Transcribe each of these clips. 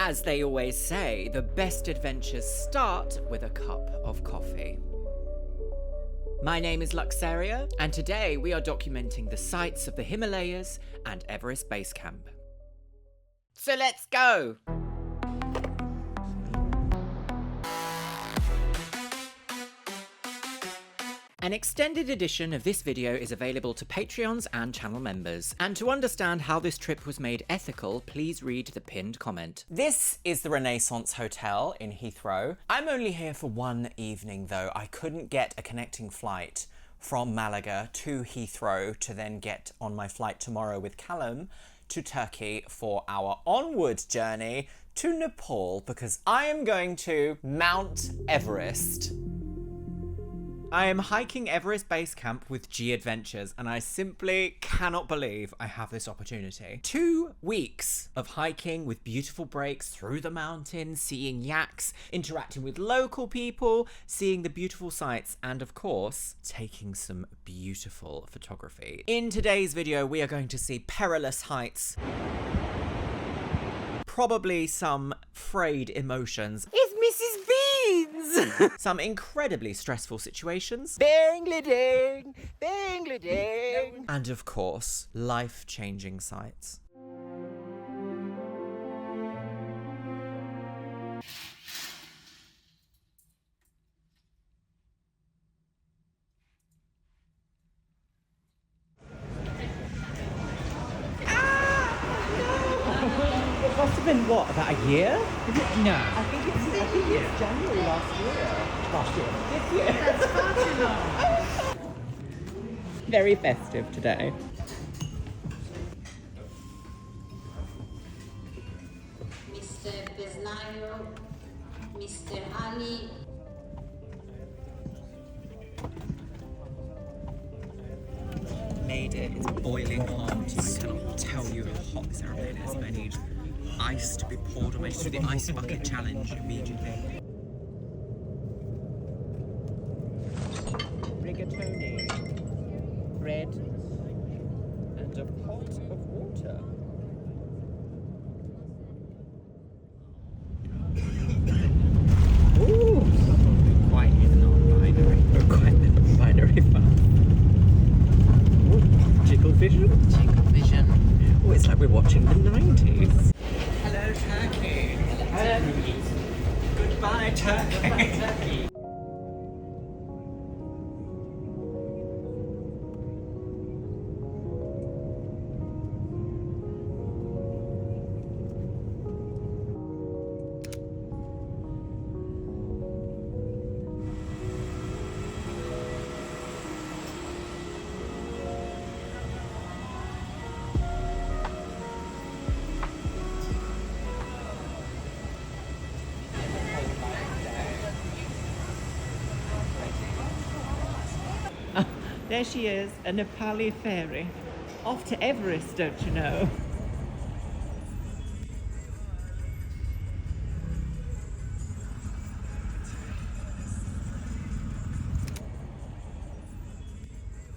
As they always say, the best adventures start with a cup of coffee. My name is Luxeria, and today we are documenting the sights of the Himalayas and Everest Base Camp. So let's go! An extended edition of this video is available to Patreons and channel members. And to understand how this trip was made ethical, please read the pinned comment. This is the Renaissance Hotel in Heathrow. I'm only here for one evening though. I couldn't get a connecting flight from Malaga to Heathrow to then get on my flight tomorrow with Callum to Turkey for our onward journey to Nepal, because I am going to Mount Everest. I am hiking Everest Base Camp with GAdventures, and I simply cannot believe I have this opportunity. 2 weeks of hiking with beautiful breaks through the mountains, seeing yaks, interacting with local people, seeing the beautiful sights, and of course, taking some beautiful photography. In today's video, we are going to see perilous heights, probably some frayed emotions. It's Mrs. Beans! Some incredibly stressful situations. Banglading! Banglading! And of course, life-changing sights. Must have been what, about a year? Is it? No. I think it's January last year. This year. That's far too long. Very festive today. Mr. Beznayo, Mr. Ali. Made it. It's boiling hot. I cannot tell you how hot this aeroplane is. I need ice to be poured on me. To do the ice bucket challenge immediately. Rigatoni, bread, and a pot of water. Ooh, quite the binary fun. Jiggle vision? Jiggle vision. Oh, it's like we're watching the 90s. Hello, Turkey. Hello. Goodbye, Turkey. Goodbye, Turkey. There she is, a Nepali fairy. Off to Everest, don't you know?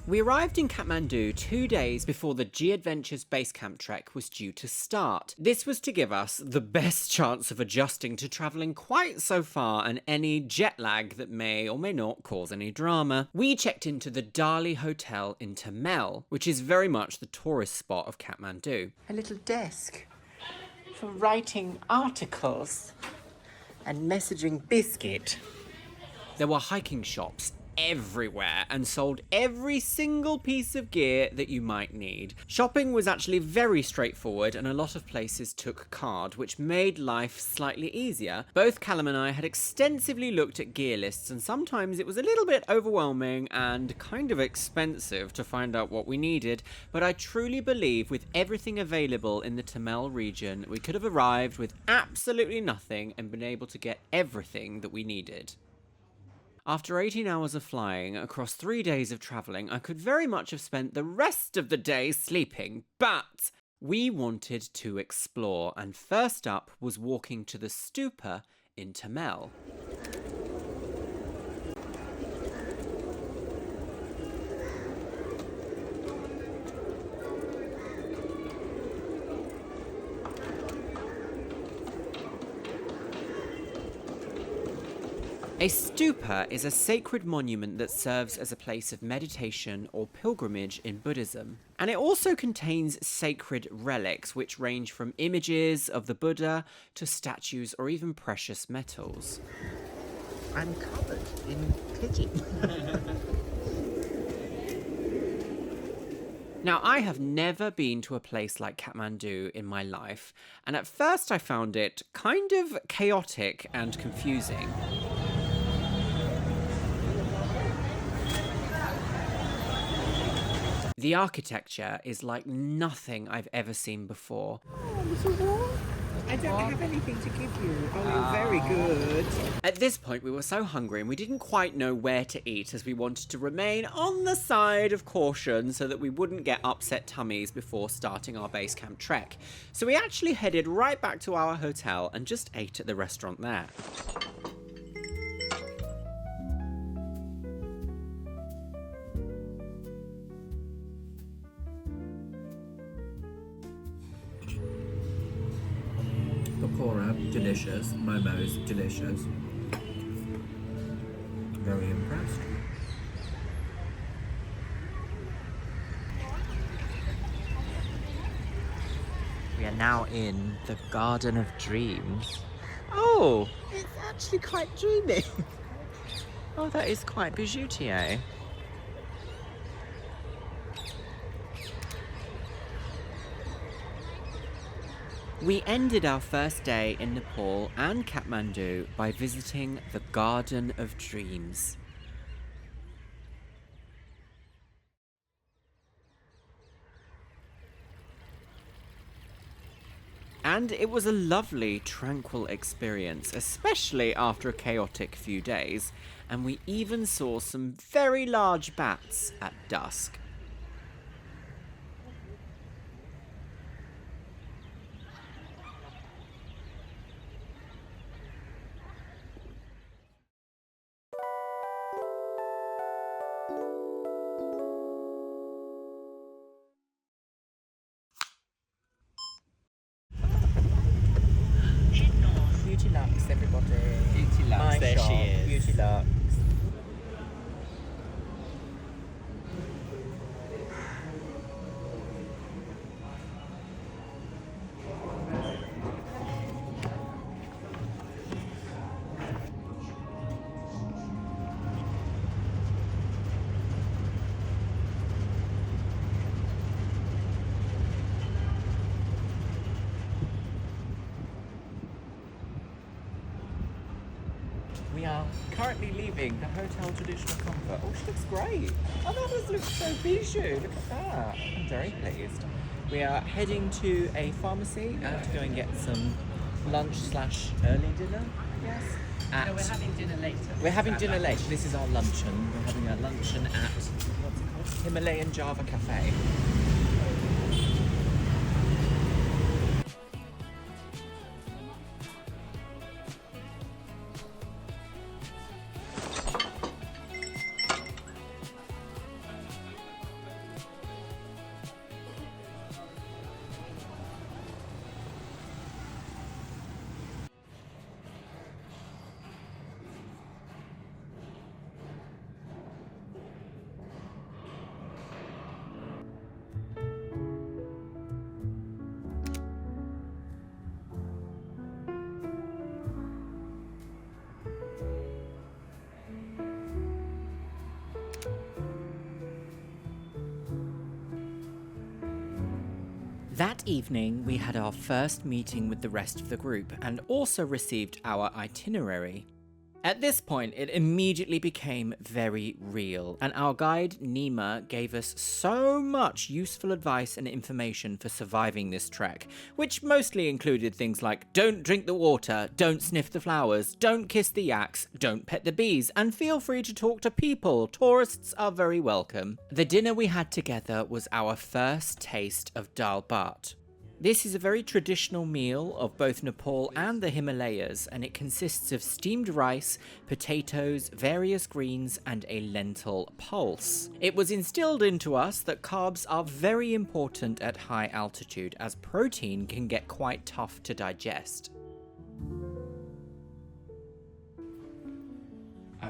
We arrived in Kathmandu 2 days before the GAdventures base camp trek was due to start. This was to give us the best chance of adjusting to travelling quite so far and any jet lag that may or may not cause any drama. We checked into the Dali Hotel in Tamil, which is very much the tourist spot of Kathmandu. A little desk for writing articles and messaging biscuit. There were hiking shops everywhere and sold every single piece of gear that you might need. Shopping was actually very straightforward and a lot of places took card, which made life slightly easier. Both Callum and I had extensively looked at gear lists, and sometimes it was a little bit overwhelming and kind of expensive to find out what we needed, but I truly believe with everything available in the Tamil region, we could have arrived with absolutely nothing and been able to get everything that we needed. After 18 hours of flying across 3 days of travelling, I could very much have spent the rest of the day sleeping, but we wanted to explore, and first up was walking to the stupa in Tamil. A stupa is a sacred monument that serves as a place of meditation or pilgrimage in Buddhism. And it also contains sacred relics, which range from images of the Buddha to statues or even precious metals. I'm covered in pigeon. Now, I have never been to a place like Kathmandu in my life, and at first I found it kind of chaotic and confusing. The architecture is like nothing I've ever seen before. I don't have anything to give you. Oh, you're very good. At this point, we were so hungry and we didn't quite know where to eat, as we wanted to remain on the side of caution so that we wouldn't get upset tummies before starting our base camp trek. So we actually headed right back to our hotel and just ate at the restaurant there. Pakora, delicious. Momos, delicious. Very impressed. We are now in the Garden of Dreams. Oh, it's actually quite dreamy. Oh, that is quite bijoutier. We ended our first day in Nepal and Kathmandu by visiting the Garden of Dreams. And it was a lovely, tranquil experience, especially after a chaotic few days, and we even saw some very large bats at dusk. Beauty Lux, everybody. Beauty Lux, My there shop, she is. Beauty Lux. We are currently leaving the Hotel Traditional Comfort. Oh, she looks great. Oh, that does look so bijou. Look at that. I'm very pleased. We are heading to a pharmacy to go and get some lunch / early dinner, I guess. No, we're having dinner later. We're having dinner later. This is our luncheon. We're having a luncheon at, what's it called? Himalayan Java Cafe. That evening, we had our first meeting with the rest of the group and also received our itinerary. At this point, it immediately became very real, and our guide, Nima, gave us so much useful advice and information for surviving this trek, which mostly included things like don't drink the water, don't sniff the flowers, don't kiss the yaks, don't pet the bees, and feel free to talk to people. Tourists are very welcome. The dinner we had together was our first taste of dal bhat. This is a very traditional meal of both Nepal and the Himalayas, and it consists of steamed rice, potatoes, various greens, and a lentil pulse. It was instilled into us that carbs are very important at high altitude, as protein can get quite tough to digest.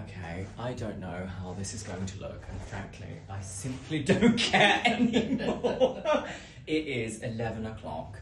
Okay, I don't know how this is going to look, and frankly, I simply don't care anymore. It is 11 o'clock,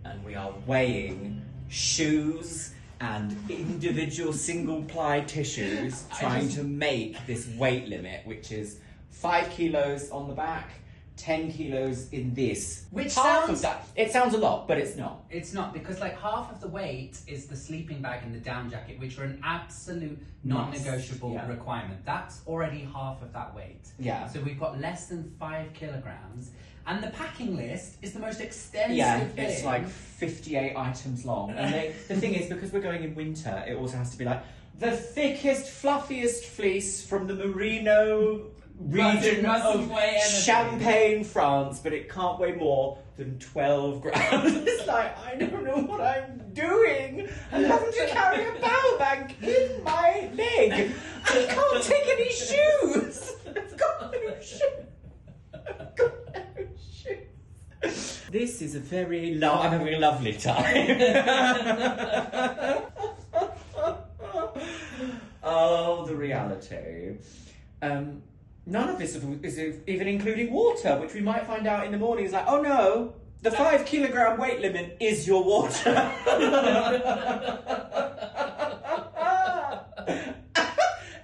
and we are weighing shoes and individual single-ply tissues, trying to make this weight limit, which is 5 kilos on the back, 10 kilos in this. Which half sounds... of that. It sounds a lot, but it's not. It's not, because like half of the weight is the sleeping bag and the down jacket, which are an absolute non-negotiable Yeah. requirement. That's already half of that weight. Yeah. So we've got less than 5 kilograms. And the packing list is the most extensive thing. It's like 58 items long. And the thing is, because we're going in winter, it also has to be like the thickest, fluffiest fleece from the merino region of Champagne, France, but it can't weigh more than 12 grams. It's like, I don't know what I'm doing. I'm having to carry a power bank in my leg. I can't take any shoes. I've got no shoes. I've got no shoes. This is a very I'm having a lovely time. Oh, the reality. None of this is even including water, which we might find out in the morning. It's like, oh no, the 5 kilogram weight limit is your water.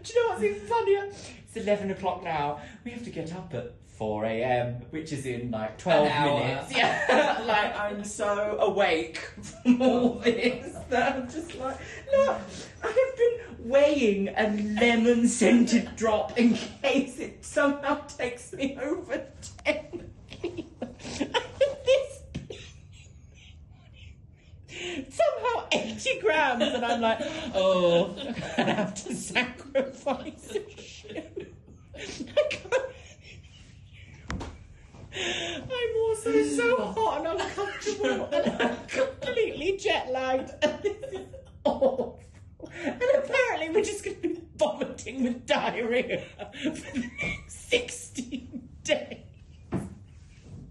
Do you know what's even funnier? It's 11 o'clock now. We have to get up at 4 a.m, which is in like 12 minutes. Yeah, like I'm so awake from all this that I'm just like, look, I have been weighing a lemon scented drop in case it somehow takes me over 10 kilos. This somehow 80 grams, and I'm like, oh, I'm gonna have to sacrifice a shoe. I can't. I'm also so hot and uncomfortable, and I'm completely jet lagged, and this is awful. And apparently we're just going to be vomiting with diarrhea for the next 16 days.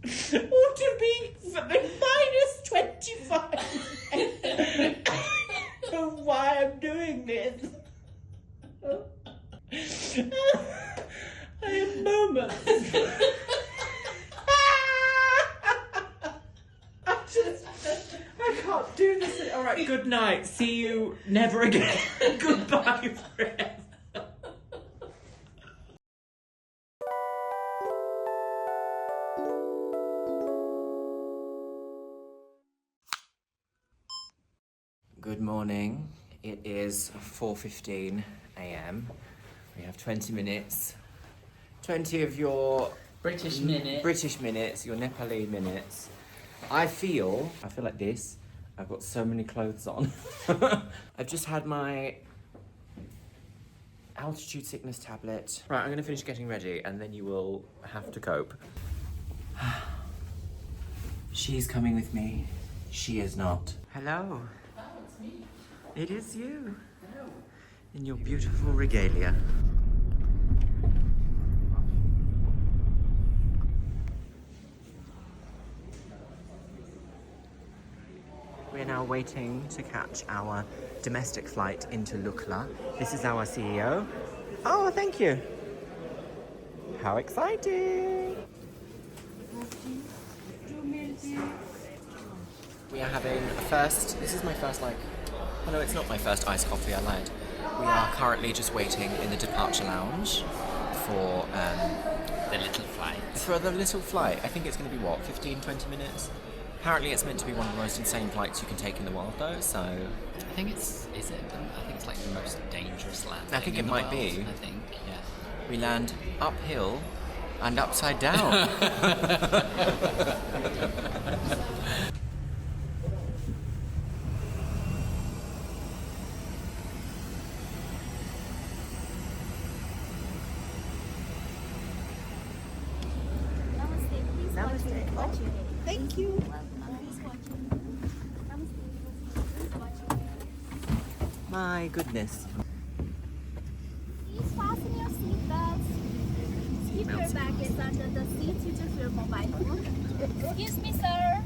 Or to be for the -25. I don't know why I'm doing this. I have moments. I can't do this. All right, good night. See you never again. Goodbye forever. Good morning. It is 4:15 a.m. We have 20 minutes. 20 of your British minutes, your Nepali minutes. I feel like this. I've got so many clothes on. I've just had my altitude sickness tablet. Right, I'm gonna finish getting ready and then you will have to cope. She's coming with me. She is not. Hello. Oh, it's me. It is you. Hello. In your beautiful regalia. We're now waiting to catch our domestic flight into Lukla. This is our CEO. Oh, thank you. How exciting! We are having this is my first oh no, it's not my first iced coffee, I lied. We are currently just waiting in the departure lounge for The little flight. I think it's going to be 15-20 minutes. Apparently it's meant to be one of the most insane flights you can take in the world though, so I think it's like the most dangerous landing. I think it might be. I think, yeah. We land uphill and upside down. Thank you. My goodness. Please fasten your seatbelts. Keep your baggage under the seat. You just your mobile phone. Excuse me, sir.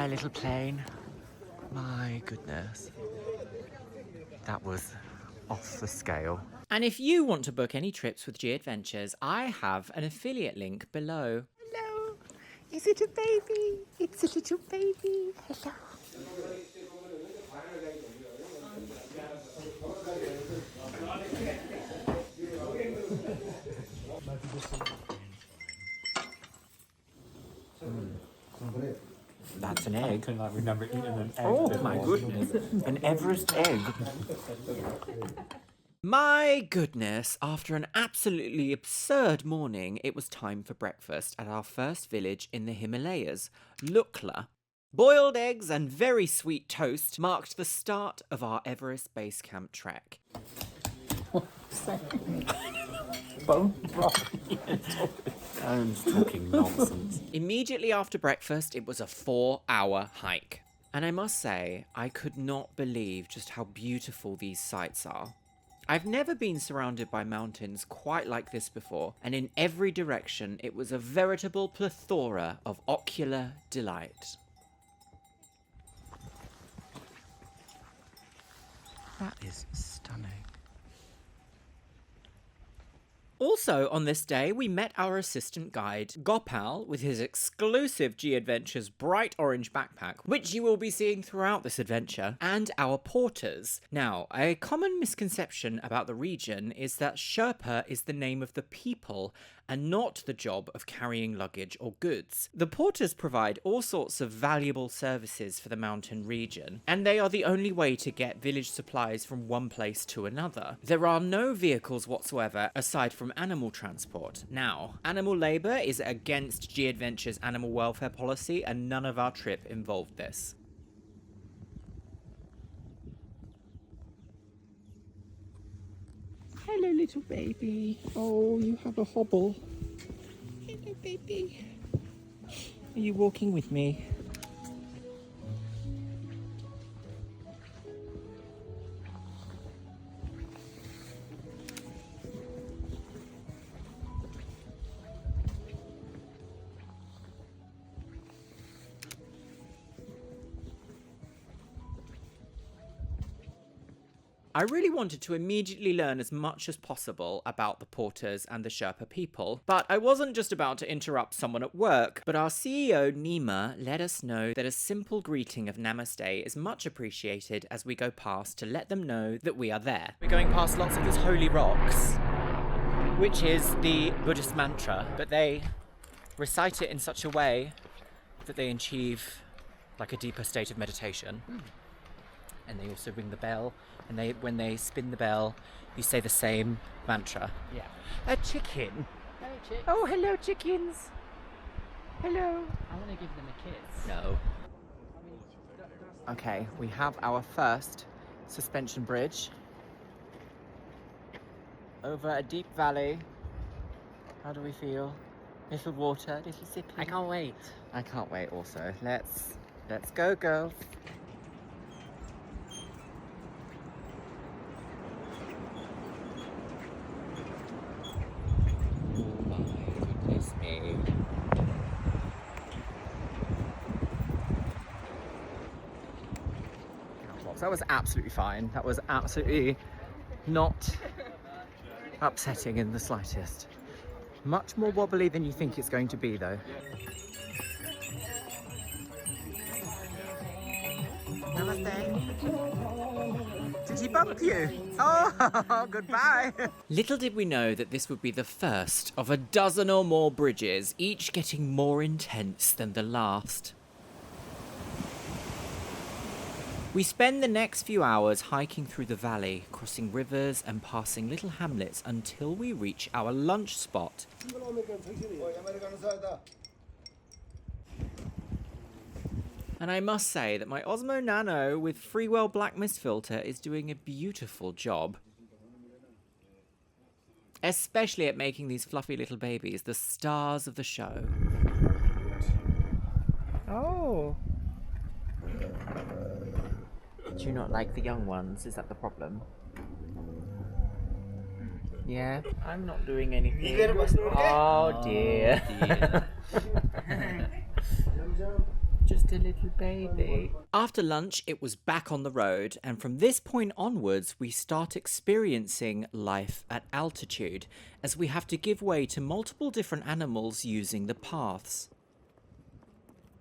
my little plane. My goodness. That was off the scale. And if you want to book any trips with GAdventures, I have an affiliate link below. Hello. Is it a baby? It's a little baby. Hello. That's an egg. I cannot remember eating an egg. Oh my goodness. An Everest egg. My goodness, after an absolutely absurd morning, it was time for breakfast at our first village in the Himalayas, Lukla. Boiled eggs and very sweet toast marked the start of our Everest base camp trek. Bone broth. I'm talking nonsense. Immediately after breakfast, it was a 4-hour hike. And I must say, I could not believe just how beautiful these sights are. I've never been surrounded by mountains quite like this before, and in every direction it was a veritable plethora of ocular delight. That is stunning. Also on this day, we met our assistant guide, Gopal, with his exclusive GAdventures bright orange backpack, which you will be seeing throughout this adventure, and our porters. Now, a common misconception about the region is that Sherpa is the name of the people and not the job of carrying luggage or goods. The porters provide all sorts of valuable services for the mountain region, and they are the only way to get village supplies from one place to another. There are no vehicles whatsoever aside from animal transport. Now, animal labour is against GAdventures' animal welfare policy, and none of our trip involved this. Hello, little baby. Oh, you have a hobble. Hello, baby. Are you walking with me? I really wanted to immediately learn as much as possible about the porters and the Sherpa people, but I wasn't just about to interrupt someone at work, but our CEO Nima let us know that a simple greeting of Namaste is much appreciated as we go past to let them know that we are there. We're going past lots of these holy rocks, which is the Buddhist mantra, but they recite it in such a way that they achieve like a deeper state of meditation. And they also ring the bell, and when they spin the bell, you say the same mantra. Yeah. A chicken. Hello, chicks. Oh, hello, chickens. Hello. I want to give them a kiss. No. Okay, we have our first suspension bridge over a deep valley. How do we feel? Little water, little sippy. I can't wait. I can't wait also. Let's go, girls. Me. That was absolutely fine. That was absolutely not upsetting in the slightest. Much more wobbly than you think it's going to be, though. Namaste. Did he bump you? Oh, goodbye. Little did we know that this would be the first of a dozen or more bridges, each getting more intense than the last. We spend the next few hours hiking through the valley, crossing rivers and passing little hamlets until we reach our lunch spot. And I must say that my Osmo Nano with Freewell Black Mist filter is doing a beautiful job. Especially at making these fluffy little babies the stars of the show. Oh. Do you not like the young ones? Is that the problem? Yeah, I'm not doing anything. Oh dear. just a little baby. After lunch, it was back on the road, and from this point onwards, we start experiencing life at altitude, as we have to give way to multiple different animals using the paths.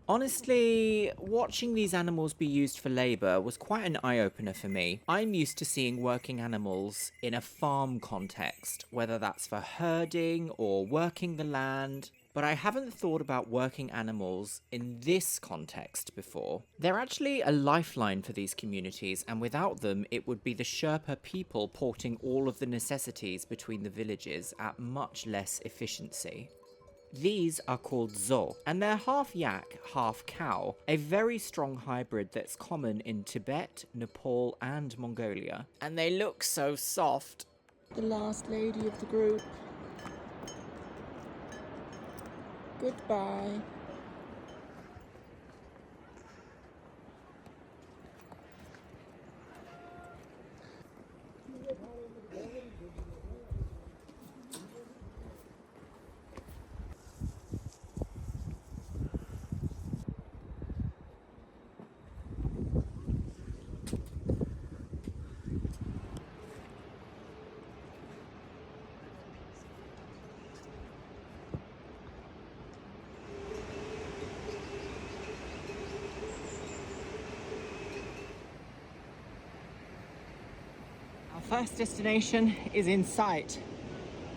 Honestly, watching these animals be used for labour was quite an eye-opener for me. I'm used to seeing working animals in a farm context, whether that's for herding or working the land, but I haven't thought about working animals in this context before. They're actually a lifeline for these communities, and without them, it would be the Sherpa people porting all of the necessities between the villages at much less efficiency. These are called zo, and they're half yak, half cow, a very strong hybrid that's common in Tibet, Nepal, and Mongolia. And they look so soft. The last lady of the group. Goodbye. First destination is in sight.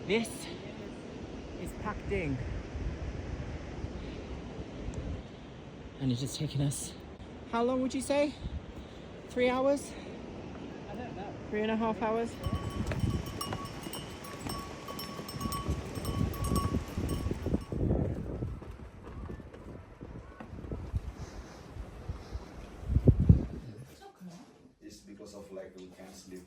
This is Pak Ding. And it has taken us, how long would you say? 3 hours? I don't know. 3.5 hours? It's because of like we can't sleep.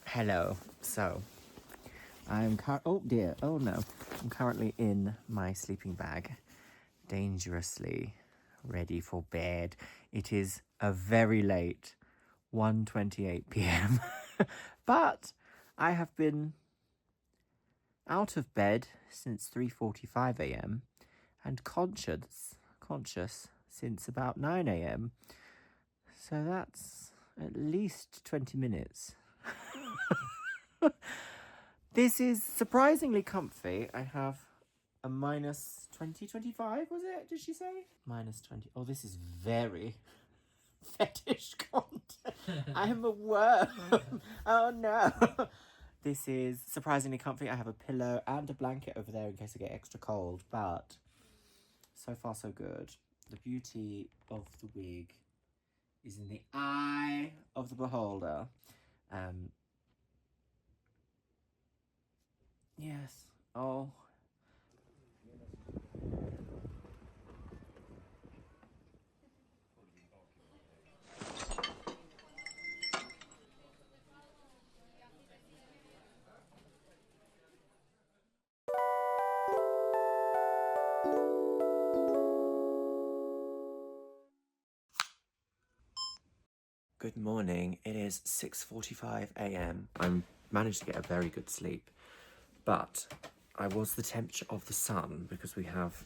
Hello. So, I'm currently in my sleeping bag, dangerously ready for bed. It is a very late 1:28 p.m. but I have been out of bed since 3:45 a.m. and conscious since about 9 a.m. So that's at least 20 minutes. This is surprisingly comfy. I have a minus 20, 25, was it? Did she say? Minus 20. Oh, this is very fetish content. I'm a worm. Oh no. This is surprisingly comfy. I have a pillow and a blanket over there in case I get extra cold, but so far so good. The beauty of the wig is in the eye of the beholder. Yes. Oh. Good morning. It is 6:45 a.m. I'm managed to get a very good sleep, but I was the temperature of the sun because we have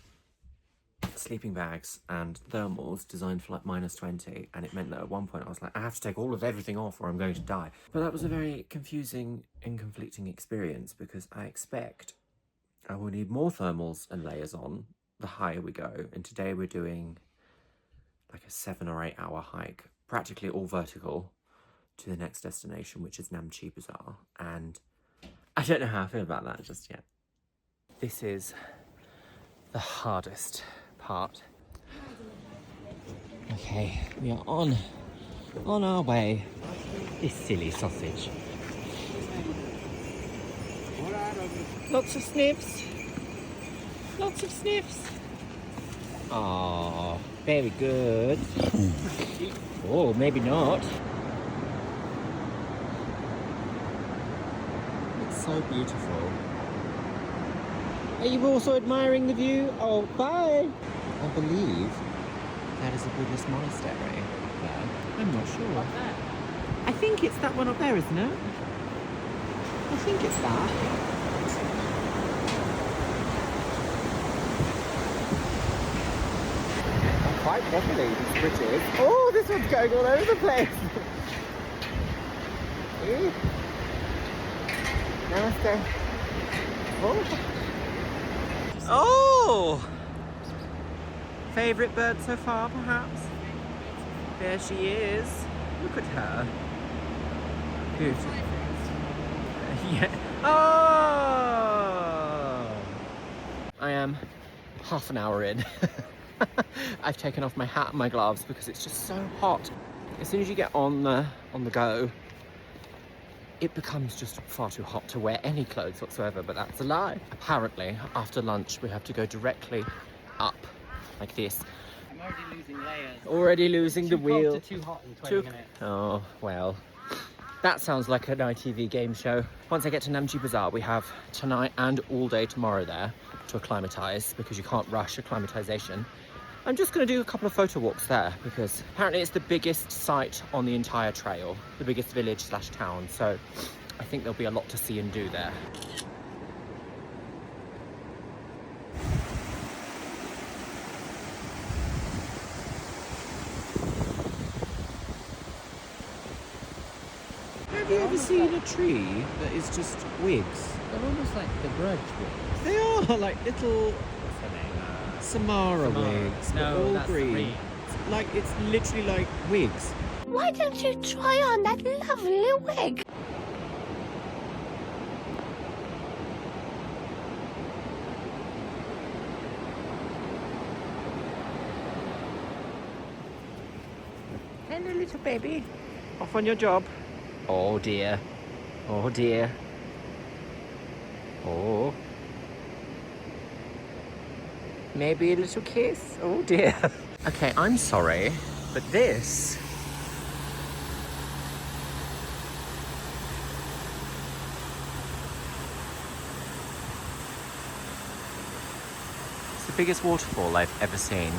sleeping bags and thermals designed for like minus 20, and it meant that at one point I was like, I have to take all of everything off or I'm going to die. But that was a very confusing and conflicting experience because I expect I will need more thermals and layers on the higher we go, and today we're doing like a 7 or 8 hour hike, practically all vertical, to the next destination, which is Namche Bazaar, and I don't know how I feel about that just yet. This is the hardest part. Okay, we are on our way. This silly sausage. Lots of sniffs. Lots of sniffs. Oh, very good. Oh, maybe not. It's so beautiful. Are you also admiring the view? Oh, bye! I believe that is a Buddhist monastery there. I'm not sure. I think it's that one up there, isn't it? I think it's that. Quite properly, these bridges. Oh, this one's going all over the place. Ooh. Namaste. Oh. Oh! Favourite bird so far, perhaps? There she is. Look at her. Good. Yeah. Oh! I am half an hour in. I've taken off my hat and my gloves because it's just so hot. As soon as you get on the go, it becomes just far too hot to wear any clothes whatsoever, but that's a lie. Apparently, after lunch, we have to go directly up, like this. I'm already losing layers. Already losing the wheel. Cold to too hot in 20 minutes. Oh, well. That sounds like an ITV game show. Once I get to Namche Bazaar, we have tonight and all day tomorrow there to acclimatise, because you can't rush acclimatisation. I'm just going to do a couple of photo walks there because apparently it's the biggest site on the entire trail, the biggest village slash town, so I think there'll be a lot to see and do there. Have you ever seen a tree that is just wigs? They're almost like the grudge wigs. They are like little Samara wigs, but No, all that's green. green. Like, it's literally like wigs. Why don't you try on that lovely wig? Hello, little baby. Off on your job. Oh dear. Oh dear. Oh. Maybe a little kiss. Oh dear. Okay, I'm sorry, but this... it's the biggest waterfall I've ever seen.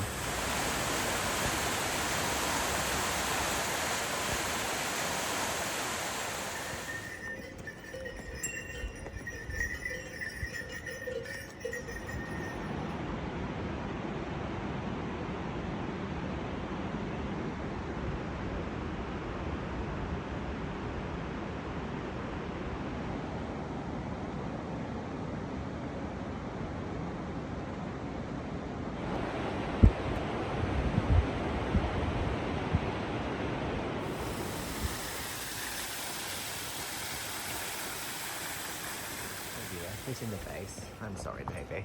Hit in the face. I'm sorry, baby.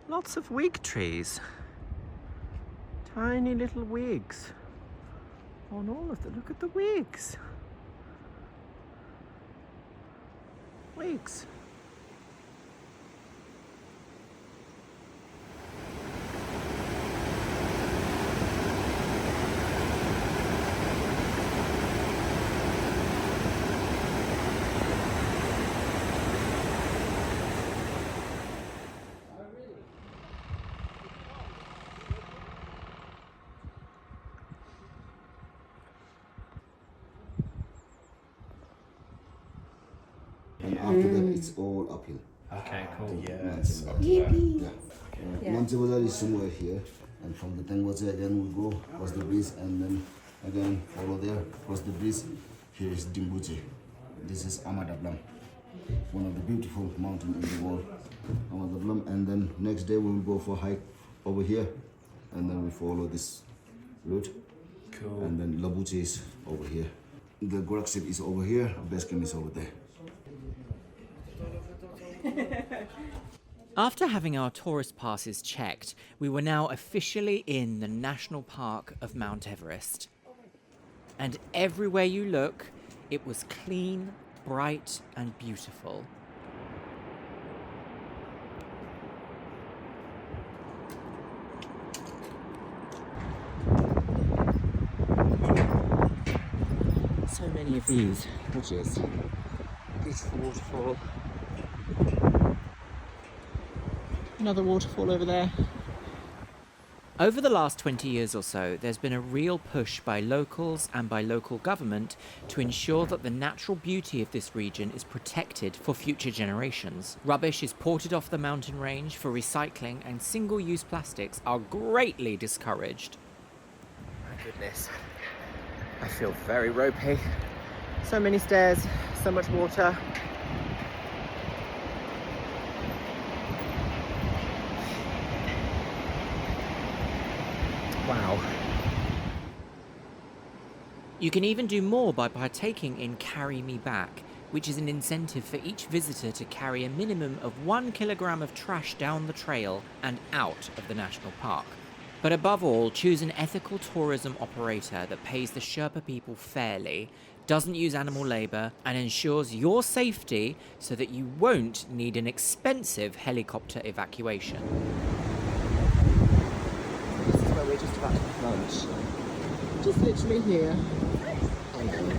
Lots of wig trees. Tiny little wigs on all of them. Look at the wigs. Wigs. And after that, it's all uphill. Okay, cool. Yes. Yippee! Namche Bazaar is somewhere here, and from the Tengboche again we'll go across the bridge, and then again follow there, cross the bridge. Here is Dingboche. This is Amadablam, one of the beautiful mountains in the world. Amadablam, and then next day we will go for a hike over here, and then we follow this route. Cool. And then Luboche is over here. The Gorek Shep is over here. Base camp is over there. After having our tourist passes checked, we were now officially in the National Park of Mount Everest. And everywhere you look, it was clean, bright, and beautiful. many of these bridges. Beautiful waterfall. Another waterfall over there. Over the last 20 years or so, there's been a real push by locals and by local government to ensure that the natural beauty of this region is protected for future generations. Rubbish is ported off the mountain range for recycling, and single-use plastics are greatly discouraged. My goodness, I feel very ropey. So many stairs, so much water. Wow. You can even do more by partaking in Carry Me Back, which is an incentive for each visitor to carry a minimum of 1 kilogram of trash down the trail and out of the national park. But above all, choose an ethical tourism operator that pays the Sherpa people fairly, doesn't use animal labour, and ensures your safety so that you won't need an expensive helicopter evacuation. This is where we're just about to have lunch. Just literally here. I know.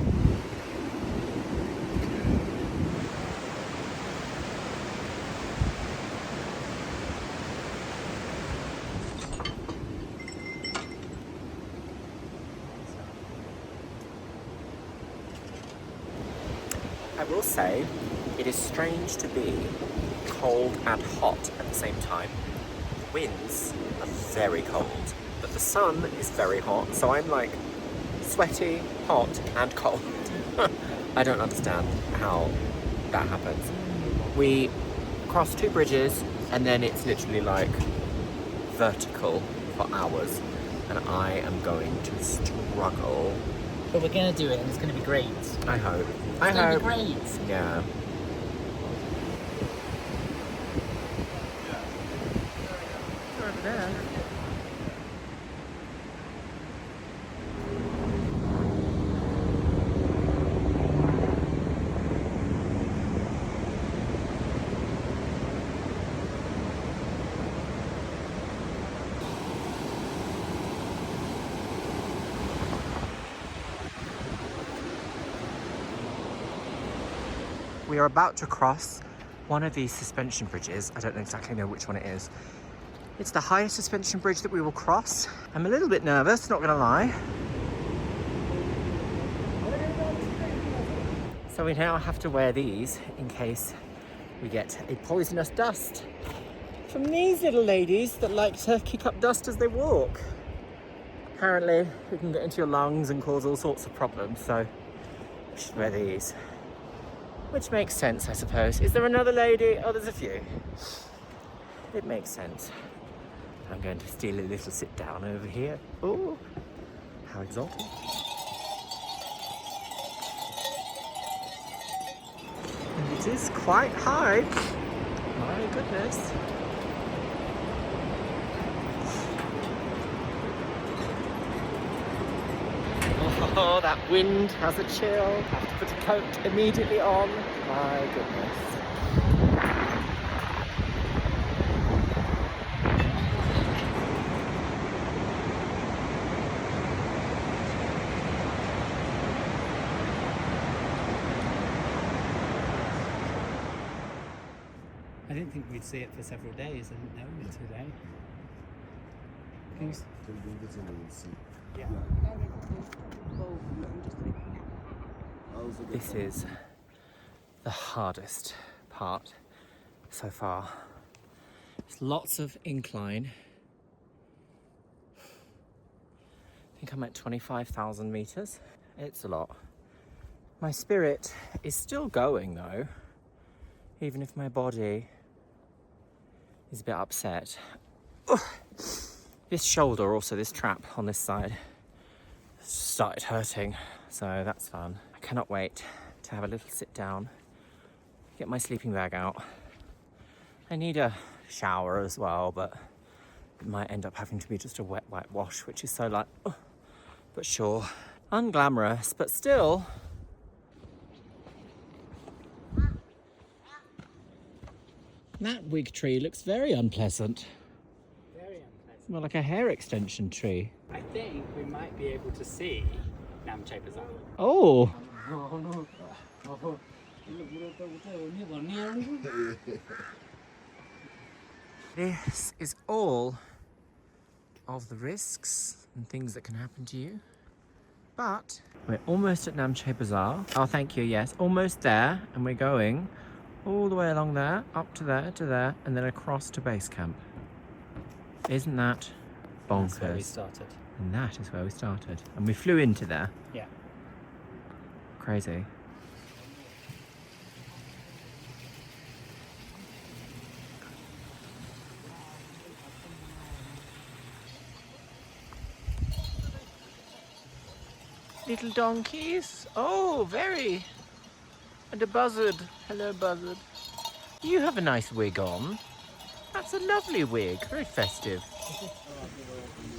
I will say, it is strange to be cold and hot at the same time. Winds are very cold, but the sun is very hot, so I'm like sweaty, hot, and cold. I don't understand how that happens. We cross 2 bridges, and then it's literally like vertical for hours, and I am going to struggle. But we're going to do it and it's going to be great. I hope. It's going to be great. Yeah. Over there. We are about to cross one of these suspension bridges. I don't exactly know which one it is. It's the highest suspension bridge that we will cross. I'm a little bit nervous, not gonna lie. So we now have to wear these in case we get a poisonous dust from these little ladies that like to kick up dust as they walk. Apparently it can get into your lungs and cause all sorts of problems, so we should wear these. Which makes sense, I suppose. Is there another lady? Oh, there's a few. It makes sense. I'm going to steal a little sit down over here. Oh, how exalted. And it is quite high. My goodness. Oh, that wind has a chill. Have to put a coat immediately on. My goodness. I didn't think we'd see it for several days and now we're today. Can you Yeah. This is the hardest part so far. There's lots of incline. I think I'm at 25,000 meters. It's a lot. My spirit is still going though, even if my body is a bit upset. Ugh. This shoulder, also this trap on this side, started hurting, so that's fun. I cannot wait to have a little sit down, get my sleeping bag out. I need a shower as well, but it might end up having to be just a wet wash, which is so like, but sure. Unglamorous, but still. That wig tree looks very unpleasant. very unpleasant. More like a hair extension tree. I think we might be able to see Namche Bazaar. Oh, This is all of the risks and things that can happen to you. But we're almost at Namche Bazaar. Oh, thank you, yes. Almost there. And we're going all the way along there, up to there, and then across to base camp. Isn't that bonkers? That's where we started. And that is where we started. And we flew into there. Yeah. Crazy. Little donkeys. Oh, very. And a buzzard. Hello, buzzard. You have a nice wig on. That's a lovely wig. Very festive.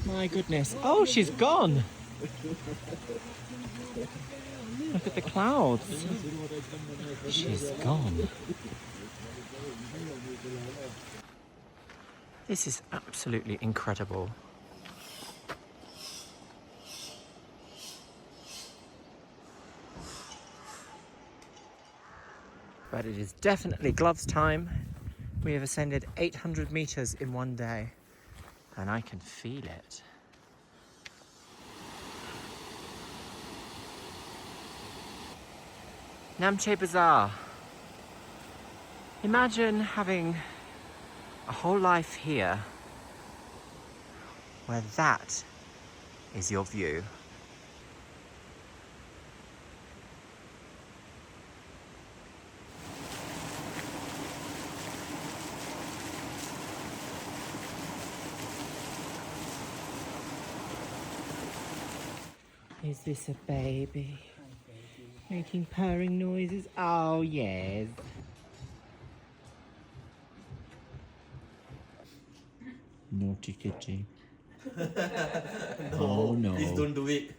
My goodness. Oh, she's gone. Look at the clouds. She's gone. This is absolutely incredible. But it is definitely gloves time. We have ascended 800 meters in one day, and I can feel it. Namche Bazaar. Imagine having a whole life here where that is your view. Is this a baby? Making purring noises? Oh, yes. Naughty kitty. Oh, no. Please don't do it.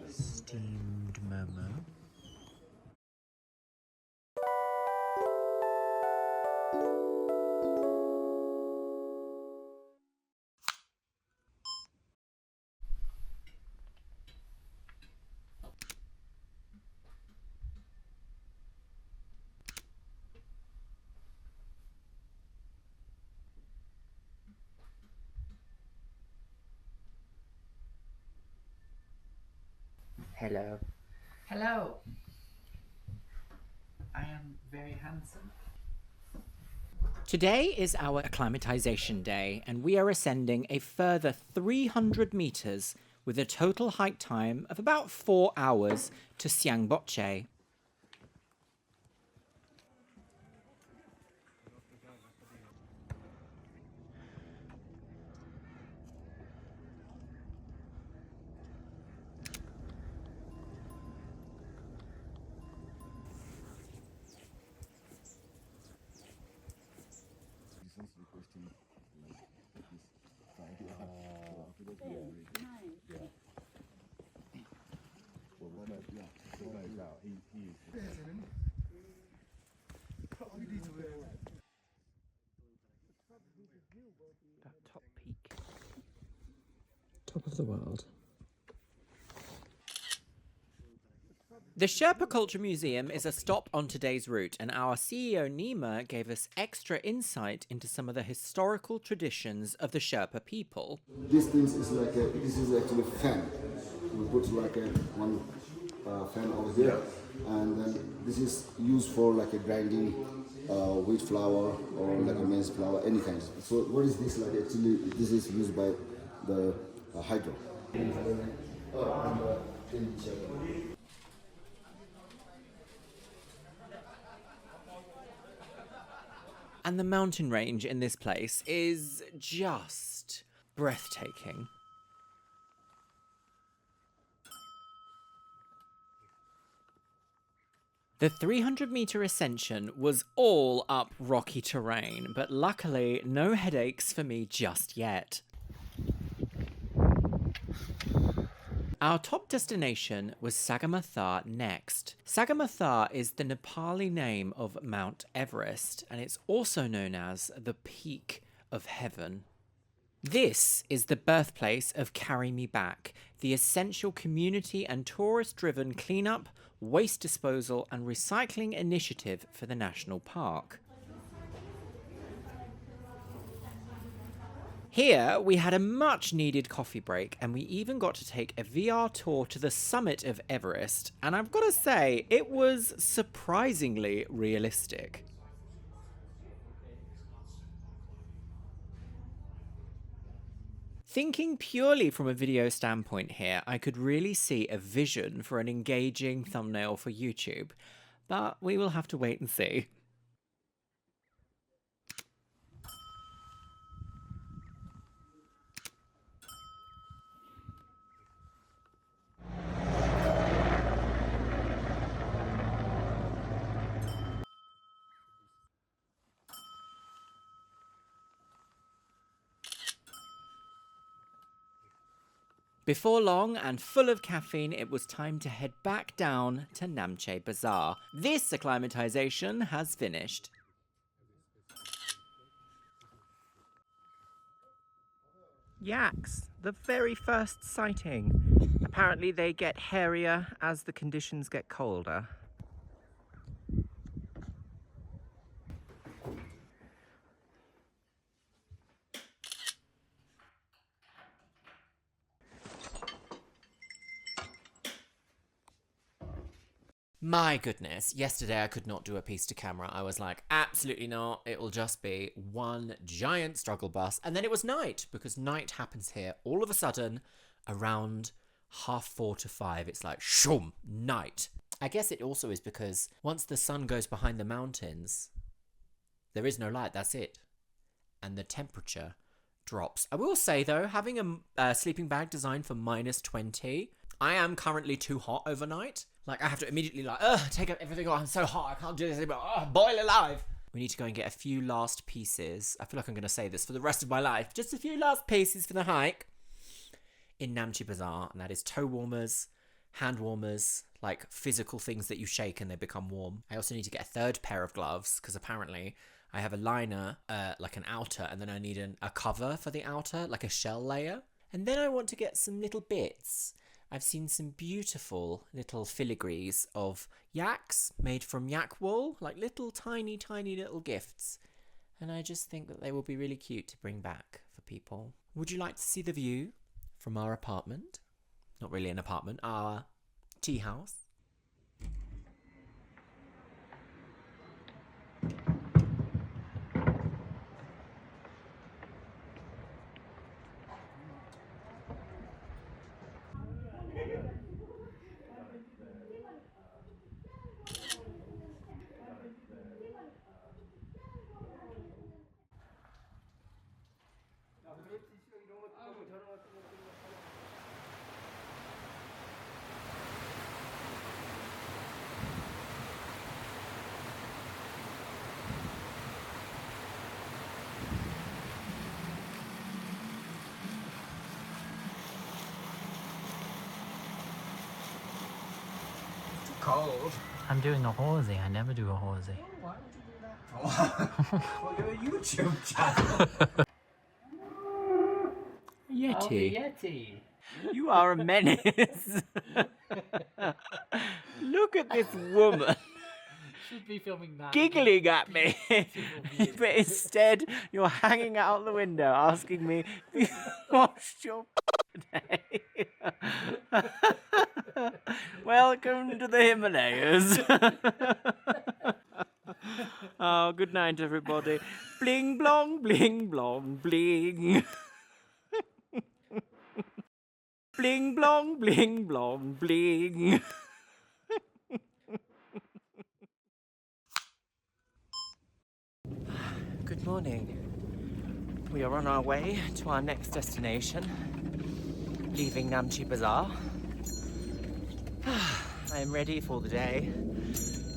Steamed momo. Hello. Hello. I am very handsome. Today is our acclimatization day, and we are ascending a further 300 meters with a total hike time of about 4 hours to Tengboche. That top peak. Top of the world. The Sherpa Culture Museum is a stop on today's route, and our CEO Nima gave us extra insight into some of the historical traditions of the Sherpa people. This thing is like a, this is actually a fan. We put like a one fan over here, and then this is used for like a grinding wheat flour or like a maize flour, any kind. So what is this like? Actually, this is used by the hydro. And the mountain range in this place is just breathtaking. The 300-meter ascension was all up rocky terrain, but luckily no headaches for me just yet. Our top destination was Sagarmathar next. Sagarmathar is the Nepali name of Mount Everest, and it's also known as the Peak of Heaven. This is the birthplace of Carry Me Back, the essential community and tourist-driven cleanup, waste disposal and recycling initiative for the national park. Here, we had a much-needed coffee break, and we even got to take a VR tour to the summit of Everest, and I've got to say, it was surprisingly realistic. Thinking purely from a video standpoint here, I could really see a vision for an engaging thumbnail for YouTube, but we will have to wait and see. Before long and full of caffeine, it was time to head back down to Namche Bazaar. This acclimatization has finished. Yaks, the very first sighting. Apparently they get hairier as the conditions get colder. My goodness, yesterday I could not do a piece to camera. I was like, absolutely not. It will just be one giant struggle bus. And then it was night, because night happens here all of a sudden around 4:30 to 5. It's like, shoom, night. I guess it also is because once the sun goes behind the mountains, there is no light, that's it. And the temperature drops. I will say though, having a sleeping bag designed for -20, I am currently too hot overnight. Like, I have to immediately take up everything. Oh, I'm so hot, I can't do this anymore. Oh, boil alive. We need to go and get a few last pieces. I feel like I'm going to say this for the rest of my life. Just a few last pieces for the hike in Namche Bazaar. And that is toe warmers, hand warmers, like physical things that you shake and they become warm. I also need to get a third pair of gloves because apparently I have a liner, like an outer, and then I need a cover for the outer, like a shell layer. And then I want to get some little bits. I've seen some beautiful little filigrees of yaks made from yak wool, like little tiny little gifts. And I just think that they will be really cute to bring back for people. Would you like to see the view from our apartment? Not really an apartment, our tea house. Cold. I'm doing a horsey. I never do a horsey. Why would you do that for? Well, you're a YouTube channel. Yeti. Oh, the Yeti. You are a menace. Look at this woman Should be filming that. giggling at me. But instead, you're hanging out the window asking me, "Have you washed your today?" Welcome to the Himalayas. Oh, good night, everybody. Bling blong, bling blong, bling. Bling blong, bling blong, bling. Good morning. We are on our way to our next destination, leaving Namche Bazaar. I am ready for the day,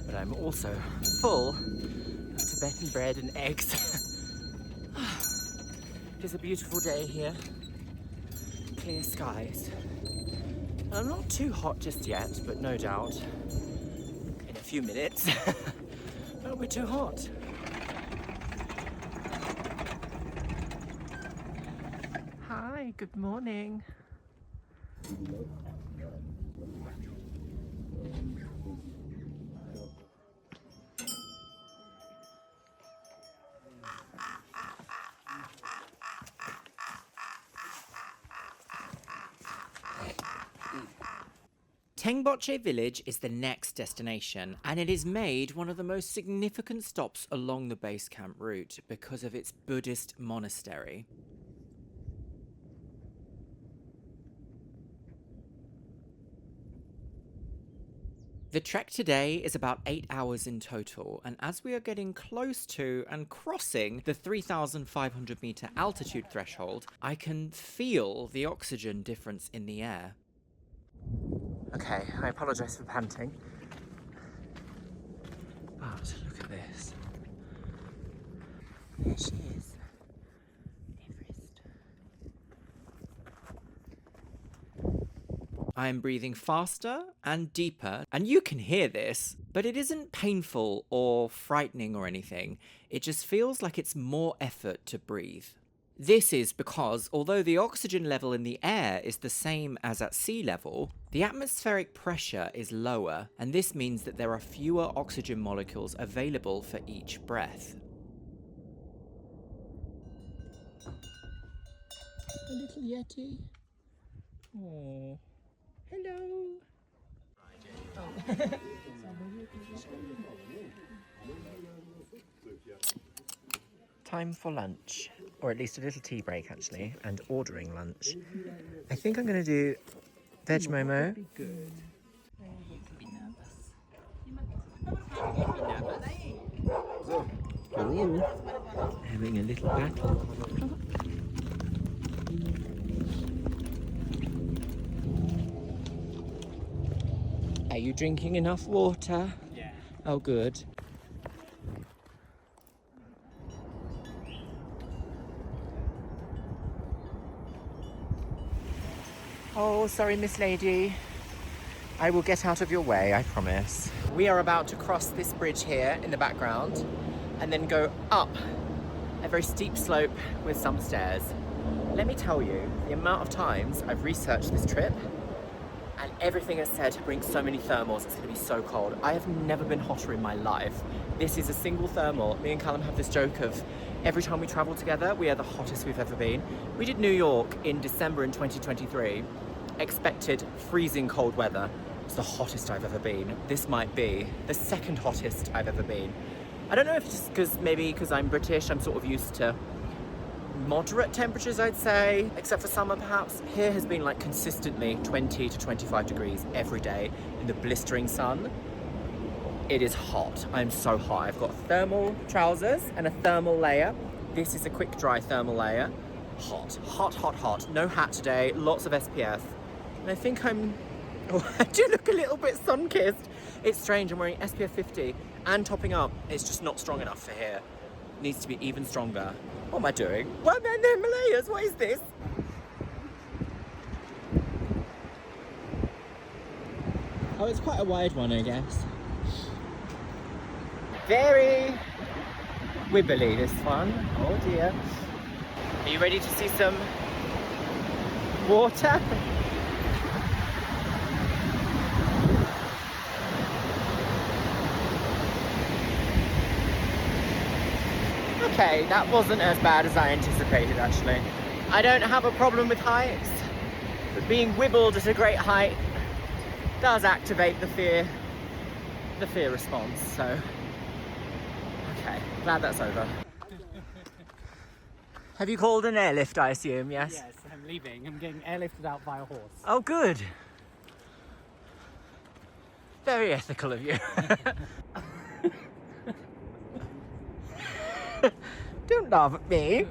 but I'm also full of Tibetan bread and eggs. It is a beautiful day here. Clear skies. I'm not too hot just yet, but no doubt in a few minutes it'll be too hot. Hi, good morning. Tengboche village is the next destination, and it is made one of the most significant stops along the base camp route because of its Buddhist monastery. The trek today is about 8 hours in total, and as we are getting close to and crossing the 3,500 meter altitude threshold, I can feel the oxygen difference in the air. Okay, I apologise for panting. But look at this. There she is. Everest. I am breathing faster and deeper, and you can hear this, but it isn't painful or frightening or anything. It just feels like it's more effort to breathe. This is because, although the oxygen level in the air is the same as at sea level, the atmospheric pressure is lower, and this means that there are fewer oxygen molecules available for each breath. A little yeti. Oh, hello. Time for lunch, or at least a little tea break actually, and ordering lunch. I think I'm going to do veg momo. Having a little battle. Are you drinking enough water? Yeah. Oh, good. Oh, sorry, Miss Lady. I will get out of your way, I promise. We are about to cross this bridge here in the background and then go up a very steep slope with some stairs. Let me tell you, the amount of times I've researched this trip and everything has said bring so many thermals, it's gonna be so cold. I have never been hotter in my life. This is a single thermal. Me and Callum have this joke of every time we travel together, we are the hottest we've ever been. We did New York in December in 2023, expected freezing cold weather. It's the hottest I've ever been. This might be the second hottest I've ever been. I don't know if it's just because I'm British, I'm sort of used to moderate temperatures, I'd say, except for summer perhaps. Here has been like consistently 20 to 25 degrees every day in the blistering sun. It is hot. I'm so hot. I've got thermal trousers and a thermal layer. This is a quick dry thermal layer. Hot, hot, hot, hot. No hat today, lots of SPF. And I think I do look a little bit sun-kissed. It's strange, I'm wearing SPF 50 and topping up. It's just not strong enough for here. It needs to be even stronger. What am I doing? Why am I in the Himalayas? What is this? Oh, it's quite a wide one, I guess. Very wibbly, this one. Oh dear. Are you ready to see some water? Okay, that wasn't as bad as I anticipated actually. I don't have a problem with heights, but being wibbled at a great height does activate the fear response, so okay, glad that's over. Have you called an airlift, I assume, yes? Yes, I'm leaving. I'm getting airlifted out by a horse. Oh, good. Very ethical of you. Don't laugh at me.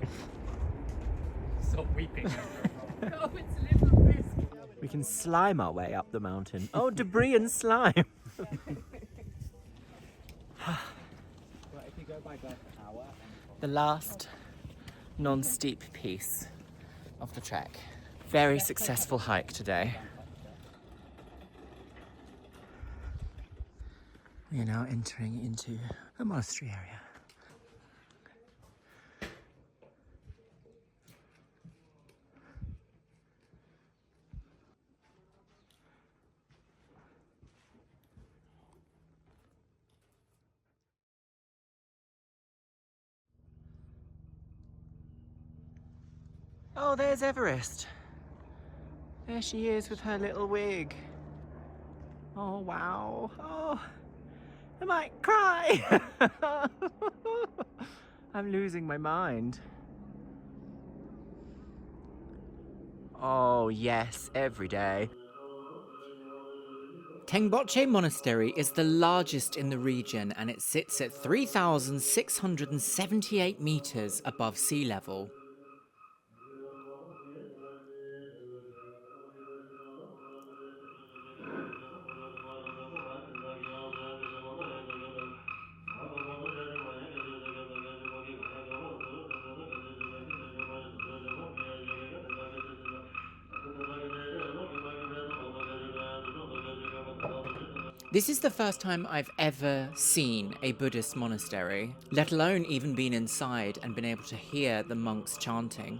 Stop weeping. Oh, it's a little risk. We can slime our way up the mountain. Oh, debris and slime. But if you go by bus per hour, The last non-steep piece of the trek. Very successful hike today. We are now entering into a monastery area. Oh, there's Everest. There she is with her little wig. Oh, wow. Oh, I might cry. I'm losing my mind. Oh, yes, every day. Tengboche Monastery is the largest in the region and it sits at 3,678 metres above sea level. This is the first time I've ever seen a Buddhist monastery, let alone even been inside and been able to hear the monks chanting.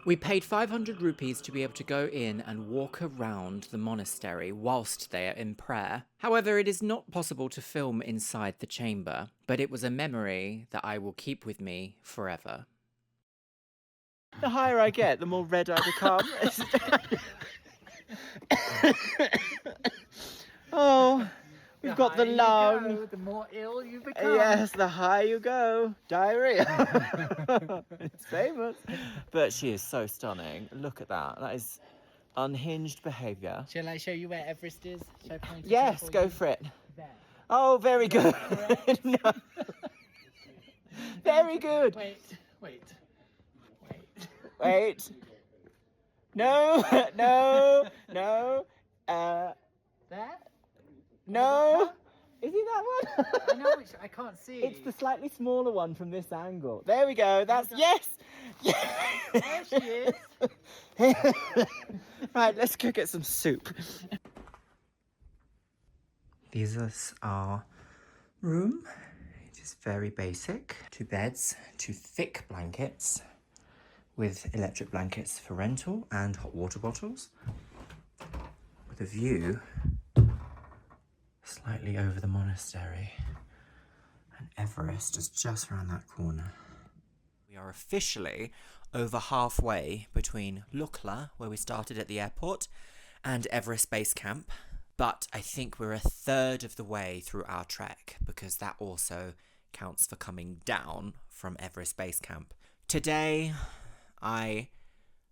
We paid 500 rupees to be able to go in and walk around the monastery whilst they are in prayer. However, it is not possible to film inside the chamber, but it was a memory that I will keep with me forever. The higher I get, the more red I become. Oh, we've got the lung. The more ill you become. Yes, the higher you go. Diarrhea. It's famous. But she is so stunning. Look at that. That is unhinged behaviour. Shall I show you where Everest is? Shall I point it Yes, out go you? for it. There. Oh, very good. No. Very good. Wait. Wait. No, no, no. There? No. Is it that one? I know which, I can't see. It's the slightly smaller one from this angle. There we go. That's yes. There she is. Right, let's go get some soup. This is our room. It is very basic. 2 beds, 2 thick blankets with electric blankets for rental and hot water bottles. With a view slightly over the monastery. And Everest is just around that corner. We are officially over halfway between Lukla, where we started at the airport, and Everest Base Camp. But I think we're a third of the way through our trek, because that also counts for coming down from Everest Base Camp. Today, I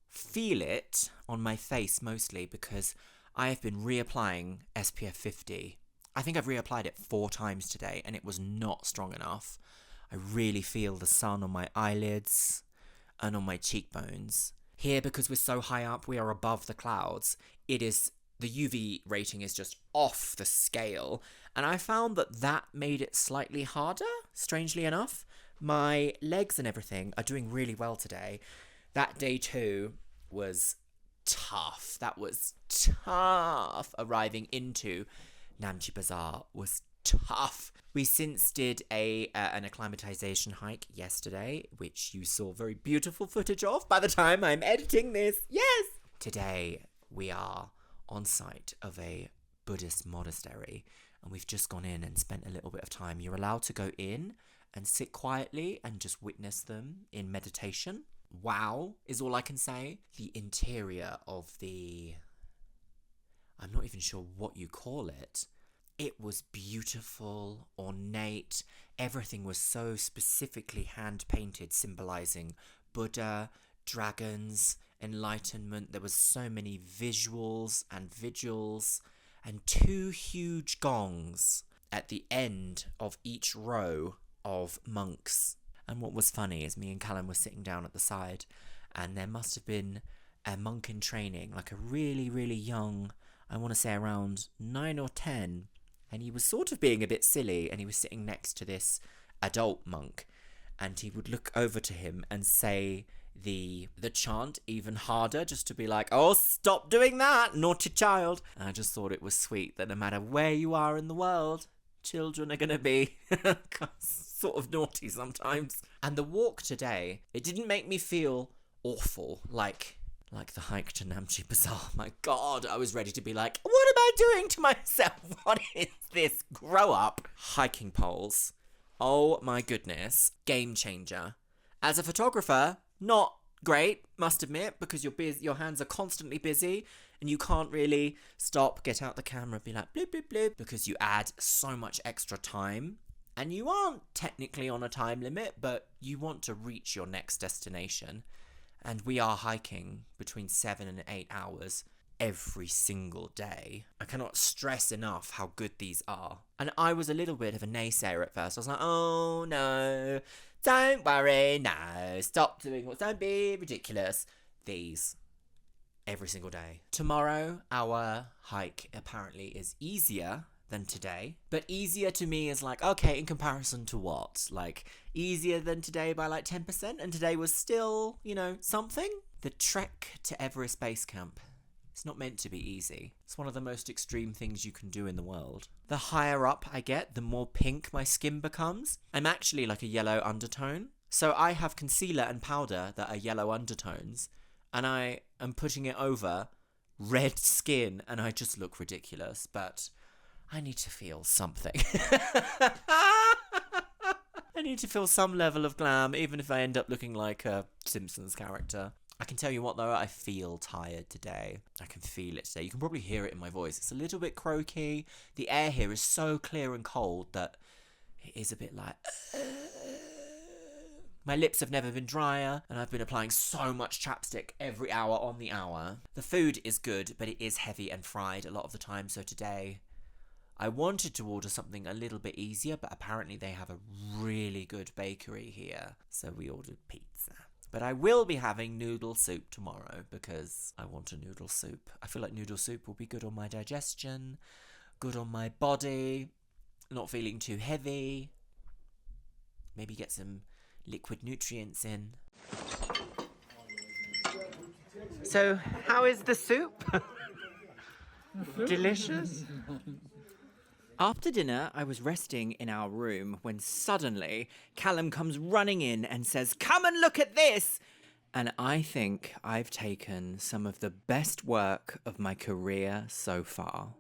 feel it on my face mostly because I have been reapplying SPF 50. I think I've reapplied it 4 times today and it was not strong enough. I really feel the sun on my eyelids and on my cheekbones. Here, because we're so high up, we are above the clouds. The UV rating is just off the scale. And I found that made it slightly harder, strangely enough. My legs and everything are doing really well today. That day 2 was tough. That was tough. Arriving into Namche Bazaar was tough. We since did an acclimatization hike yesterday, which you saw very beautiful footage of by the time I'm editing this. Yes! Today we are on site of a Buddhist monastery and we've just gone in and spent a little bit of time. You're allowed to go in and sit quietly and just witness them in meditation. Wow is all I can say. The interior of I'm not even sure what you call it. It was beautiful, ornate. Everything was so specifically hand-painted, symbolizing Buddha, dragons, enlightenment. There was so many visuals and vigils, and 2 huge gongs at the end of each row of monks. And what was funny is me and Callum were sitting down at the side, and there must have been a monk in training, like a really, really young, I want to say around 9 or 10, and he was sort of being a bit silly, and he was sitting next to this adult monk, and he would look over to him and say the chant even harder, just to be like, oh, stop doing that, naughty child. And I just thought it was sweet that no matter where you are in the world, children are going to be sort of naughty sometimes. And the walk today, it didn't make me feel awful like the hike to Namche Bazaar. My God, I was ready to be like, what am I doing to myself? What is this? Grow up. Hiking poles. Oh my goodness. Game changer. As a photographer, not great, must admit, because you're busy, your hands are constantly busy and you can't really stop, get out the camera, be like bloop, bloop, bloop, because you add so much extra time. And you aren't technically on a time limit, but you want to reach your next destination. And we are hiking between 7 and 8 hours every single day. I cannot stress enough how good these are. And I was a little bit of a naysayer at first. I was like, oh no, don't worry, no, stop doing what, don't be ridiculous. These, every single day. Tomorrow, our hike apparently is easier than today, but easier to me is like, okay, in comparison to what? Like, easier than today by like 10%, and today was still, you know, something. The trek to Everest Base Camp, it's not meant to be easy. It's one of the most extreme things you can do in the world. The higher up I get, the more pink my skin becomes. I'm actually like a yellow undertone, so I have concealer and powder that are yellow undertones, and I am putting it over red skin, and I just look ridiculous, but I need to feel something. I need to feel some level of glam, even if I end up looking like a Simpsons character. I can tell you what though, I feel tired today. I can feel it today. You can probably hear it in my voice. It's a little bit croaky. The air here is so clear and cold that it is a bit like... My lips have never been drier, and I've been applying so much chapstick every hour on the hour. The food is good, but it is heavy and fried a lot of the time, so today I wanted to order something a little bit easier, but apparently they have a really good bakery here, so we ordered pizza. But I will be having noodle soup tomorrow because I want a noodle soup. I feel like noodle soup will be good on my digestion, good on my body, not feeling too heavy. Maybe get some liquid nutrients in. So, how is the soup? Delicious? After dinner, I was resting in our room when suddenly Callum comes running in and says, "Come and look at this!" And I think I've taken some of the best work of my career so far.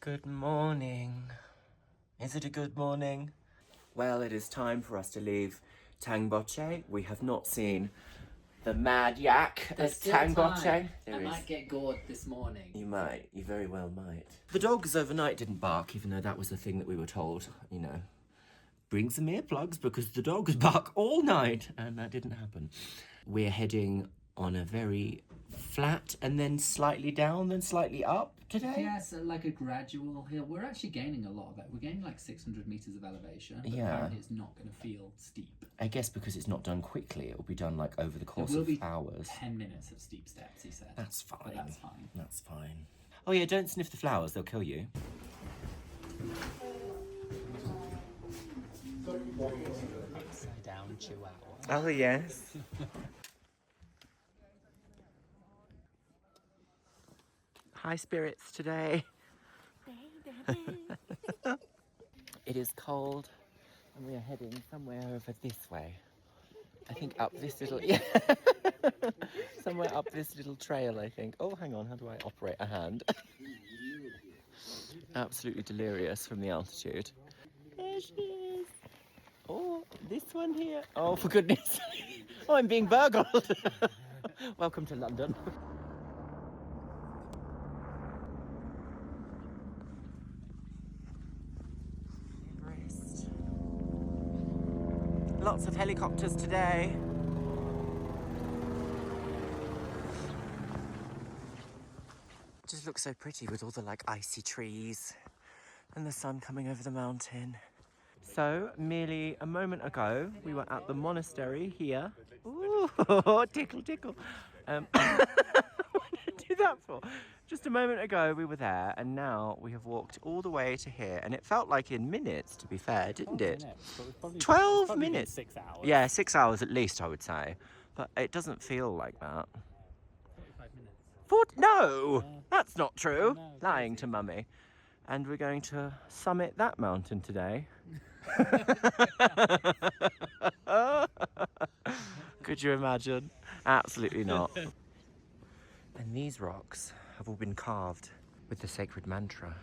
Good morning. Is it a good morning? Well, it is time for us to leave Tengboche. We have not seen the mad yak at Tengboche. I might get gored this morning. You might. You very well might. The dogs overnight didn't bark, even though that was the thing that we were told, you know. Bring some earplugs because the dogs bark all night, and that didn't happen. We're heading on a very flat and then slightly down, then slightly up today. Yeah, so like a gradual hill. We're actually gaining a lot of it. We're gaining like 600 meters of elevation. But Yeah. apparently it's not going to feel steep. I guess because it's not done quickly, it will be done like over the course There will of be hours. 10 minutes of steep steps, he said. That's fine. But that's fine. That's fine. Oh yeah, don't sniff the flowers, they'll kill you. Upside down chihuahua. Oh yes. High spirits today. It is cold and we are heading somewhere over this way. I think up this little, yeah. Somewhere up this little trail, I think. Oh, hang on, how do I operate a hand? Absolutely delirious from the altitude. There she is. Oh, this one here. Oh, for goodness. Oh, I'm being burgled. Welcome to London. Everest. Lots of helicopters today. Just looks so pretty with all the like icy trees and the sun coming over the mountain. So, merely a moment ago, we were at the monastery here. Ooh, tickle, tickle. What did I do that for? Just a moment ago, we were there, and now we have walked all the way to here. And it felt like in minutes, to be fair, didn't it? 12 minutes. 6 hours. Yeah, 6 hours at least, I would say. But it doesn't feel like that. 45 minutes. 40? No, that's not true. No, Lying to mummy. And we're going to summit that mountain today. Could you imagine? Absolutely not. And these rocks have all been carved with the sacred mantra.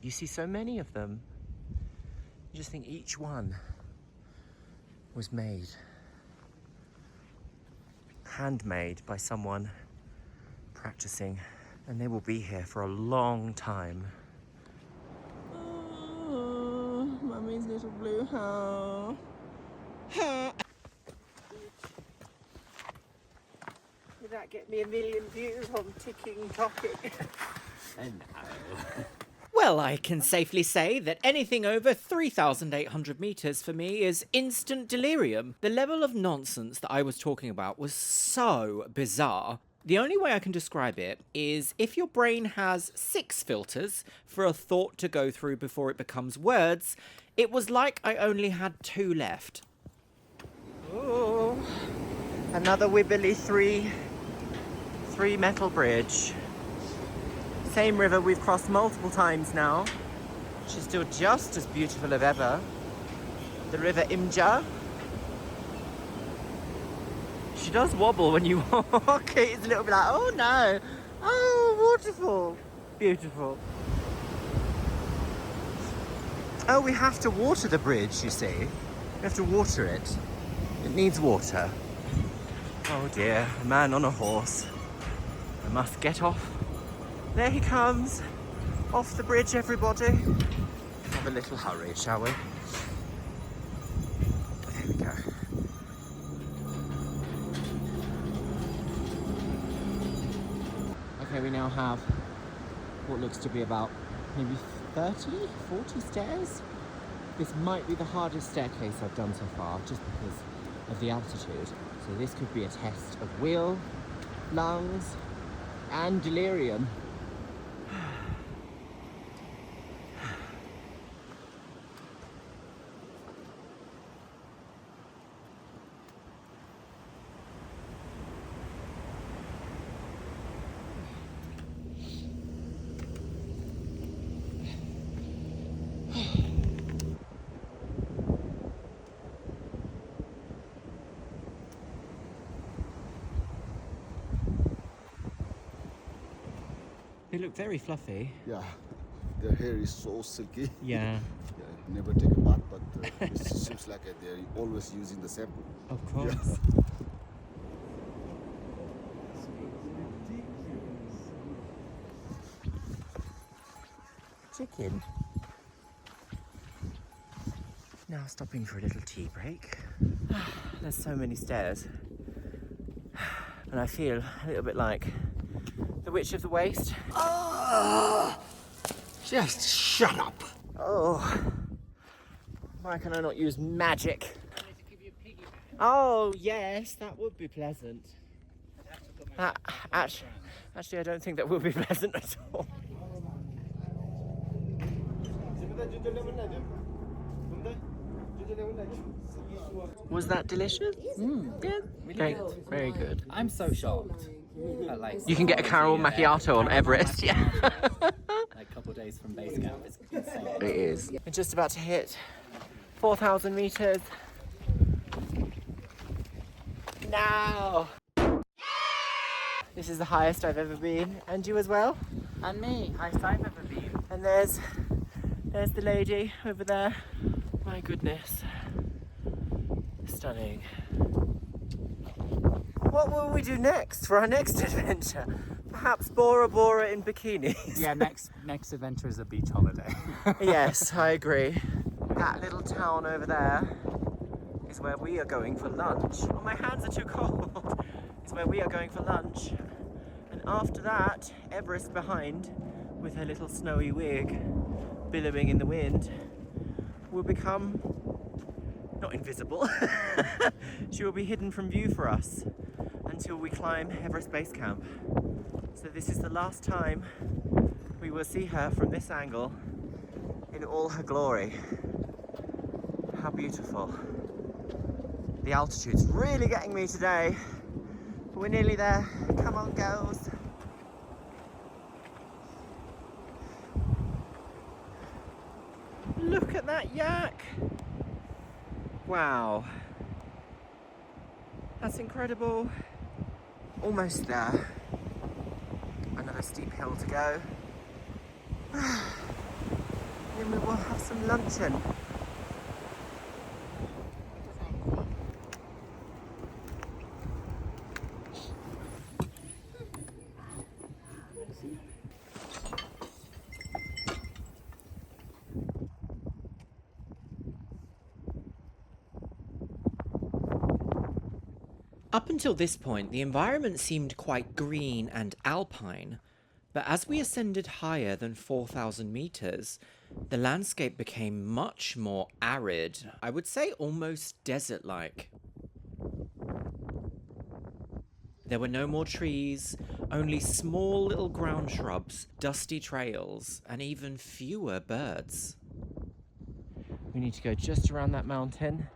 You see so many of them. You just think each one was made, handmade by someone practicing, and they will be here for a long time. Oh, Mummy's little blue house. Did that get me a million views on ticking topic? And no. Well, I can safely say that anything over 3,800 metres for me is instant delirium. The level of nonsense that I was talking about was so bizarre. The only way I can describe it is if your brain has 6 filters for a thought to go through before it becomes words, it was like I only had 2 left. Oh, another wibbly three metal bridge. Same river we've crossed multiple times now. She's still just as beautiful as ever. The River Imja. She does wobble when you walk. It's a little bit like, oh no. Oh, waterfall. Beautiful. Oh, we have to water the bridge, you see. We have to water it. It needs water. Oh dear, a man on a horse. I must get off. There he comes. Off the bridge, everybody. Have a little hurry, shall we? There we go. Okay, we now have what looks to be about maybe 30, 40 stairs. This might be the hardest staircase I've done so far, just because of the altitude. So this could be a test of will, lungs, and delirium. They look very fluffy. Yeah, their hair is so silky. Yeah. Yeah, never take a bath, but it seems like they're always using the shampoo. Of course. Yeah. Chicken. Now stopping for a little tea break. There's so many stairs. And I feel a little bit like the Witch of the Waste. Ah, just shut up. Oh. Why can I not use magic? Oh, yes, that would be pleasant. Actually, I don't think that will be pleasant at all. Was that delicious? Yeah, great, very good. I'm so shocked. You can get a caramel macchiato on Everest, yeah. Like a couple of days from base camp, it's insane. It is. We're just about to hit 4,000 meters. Now. This is the highest I've ever been, and you as well. And me, highest I've ever been. And there's the lady over there. My goodness. Stunning. What will we do next for our next adventure? Perhaps Bora Bora in bikinis? Yeah, next adventure is a beach holiday. Yes, I agree. That little town over there is where we are going for lunch. Oh, my hands are too cold. It's where we are going for lunch. And after that, Everest behind, with her little snowy wig billowing in the wind, will become not invisible. She will be hidden from view for us until we climb Everest Base Camp. So this is the last time we will see her from this angle in all her glory. How beautiful. The altitude's really getting me today. But we're nearly there. Come on, girls. Look at that yak. Wow. That's incredible. Almost there. Another steep hill to go. Then we will have some luncheon. Up until this point, the environment seemed quite green and alpine, but as we ascended higher than 4,000 meters, the landscape became much more arid. I would say almost desert-like. There were no more trees, only small little ground shrubs, dusty trails, and even fewer birds. We need to go just around that mountain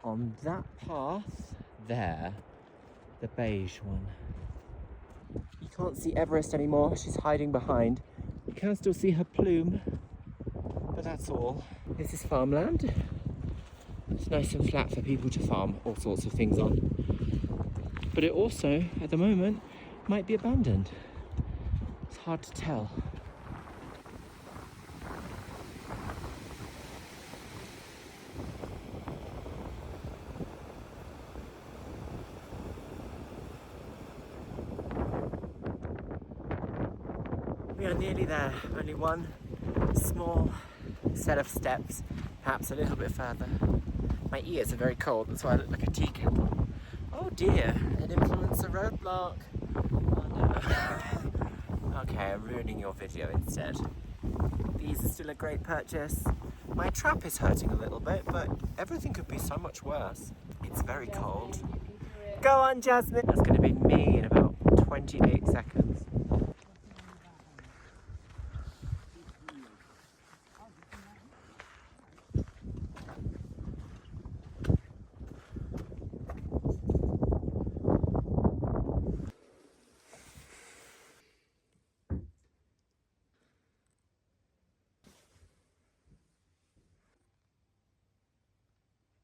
on that path there, the beige one. You can't see Everest anymore, she's hiding behind. You can still see her plume, but that's all. This is farmland. It's nice and flat for people to farm all sorts of things on. But it also, at the moment, might be abandoned. It's hard to tell. We are nearly there, only one small set of steps, perhaps a little bit further. My ears are very cold, that's why I look like a tea kettle. Oh dear, it implements a roadblock. Oh no. Okay, I'm ruining your video instead. These are still a great purchase. My trap is hurting a little bit, but everything could be so much worse. It's very cold. Go on, Jasmine! That's going to be me in about 28 seconds.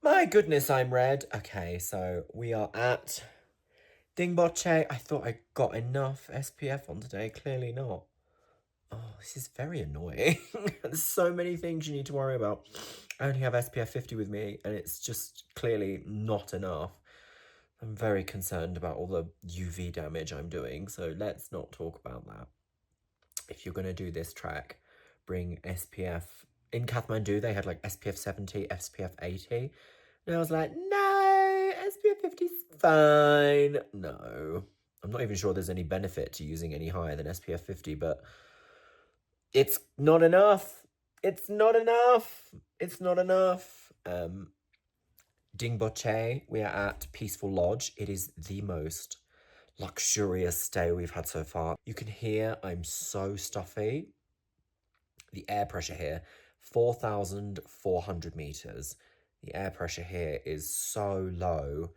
My goodness, I'm red. Okay, so we are at Dingboche. I thought I got enough SPF on today. Clearly not. Oh, this is very annoying. There's so many things you need to worry about. I only have SPF 50 with me, and it's just clearly not enough. I'm very concerned about all the UV damage I'm doing, so let's not talk about that. If you're going to do this trek, bring SPF. In Kathmandu, they had like SPF 70, SPF 80. And I was like, no, SPF 50's fine. No, I'm not even sure there's any benefit to using any higher than SPF 50, but it's not enough. It's not enough. It's not enough. Dingboche, we are at Peaceful Lodge. It is the most luxurious stay we've had so far. You can hear I'm so stuffy. The air pressure here, 4,400 meters. The air pressure here is so low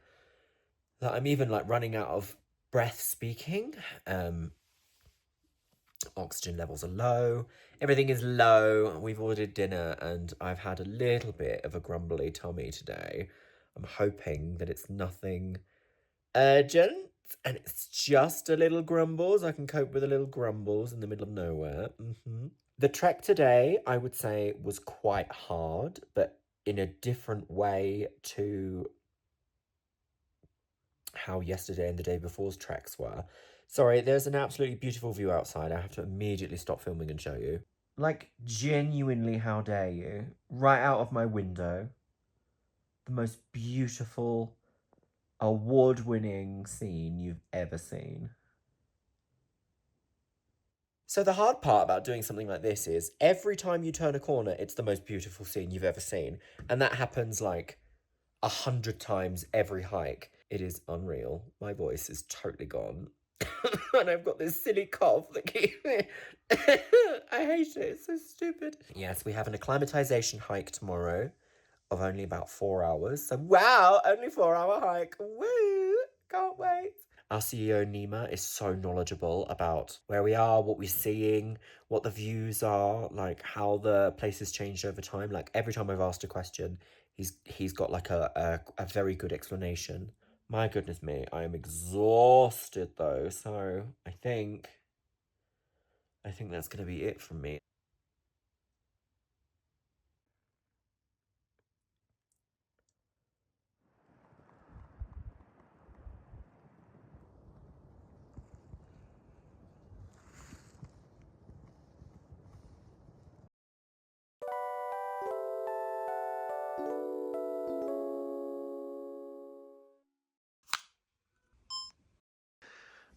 that I'm even like running out of breath speaking. Oxygen levels are low. Everything is low. We've ordered dinner and I've had a little bit of a grumbly tummy today. I'm hoping that it's nothing urgent and it's just a little grumbles. I can cope with a little grumbles in the middle of nowhere. The trek today, I would say, was quite hard, but in a different way to how yesterday and the day before's treks were. Sorry, there's an absolutely beautiful view outside. I have to immediately stop filming and show you. Like, genuinely, how dare you? Right out of my window. The most beautiful, award-winning scene you've ever seen. So the hard part about doing something like this is every time you turn a corner, it's the most beautiful scene you've ever seen. And that happens like 100 times every hike. It is unreal. My voice is totally gone. And I've got this silly cough that keeps me. I hate it. It's so stupid. Yes, we have an acclimatization hike tomorrow of only about 4 hours. So wow, only 4 hour hike. Woo! Can't wait. Our CEO Nima is so knowledgeable about where we are, what we're seeing, what the views are, like how the place has changed over time. Like every time I've asked a question, he's got like a very good explanation. My goodness me, I am exhausted though, so I think that's gonna be it from me.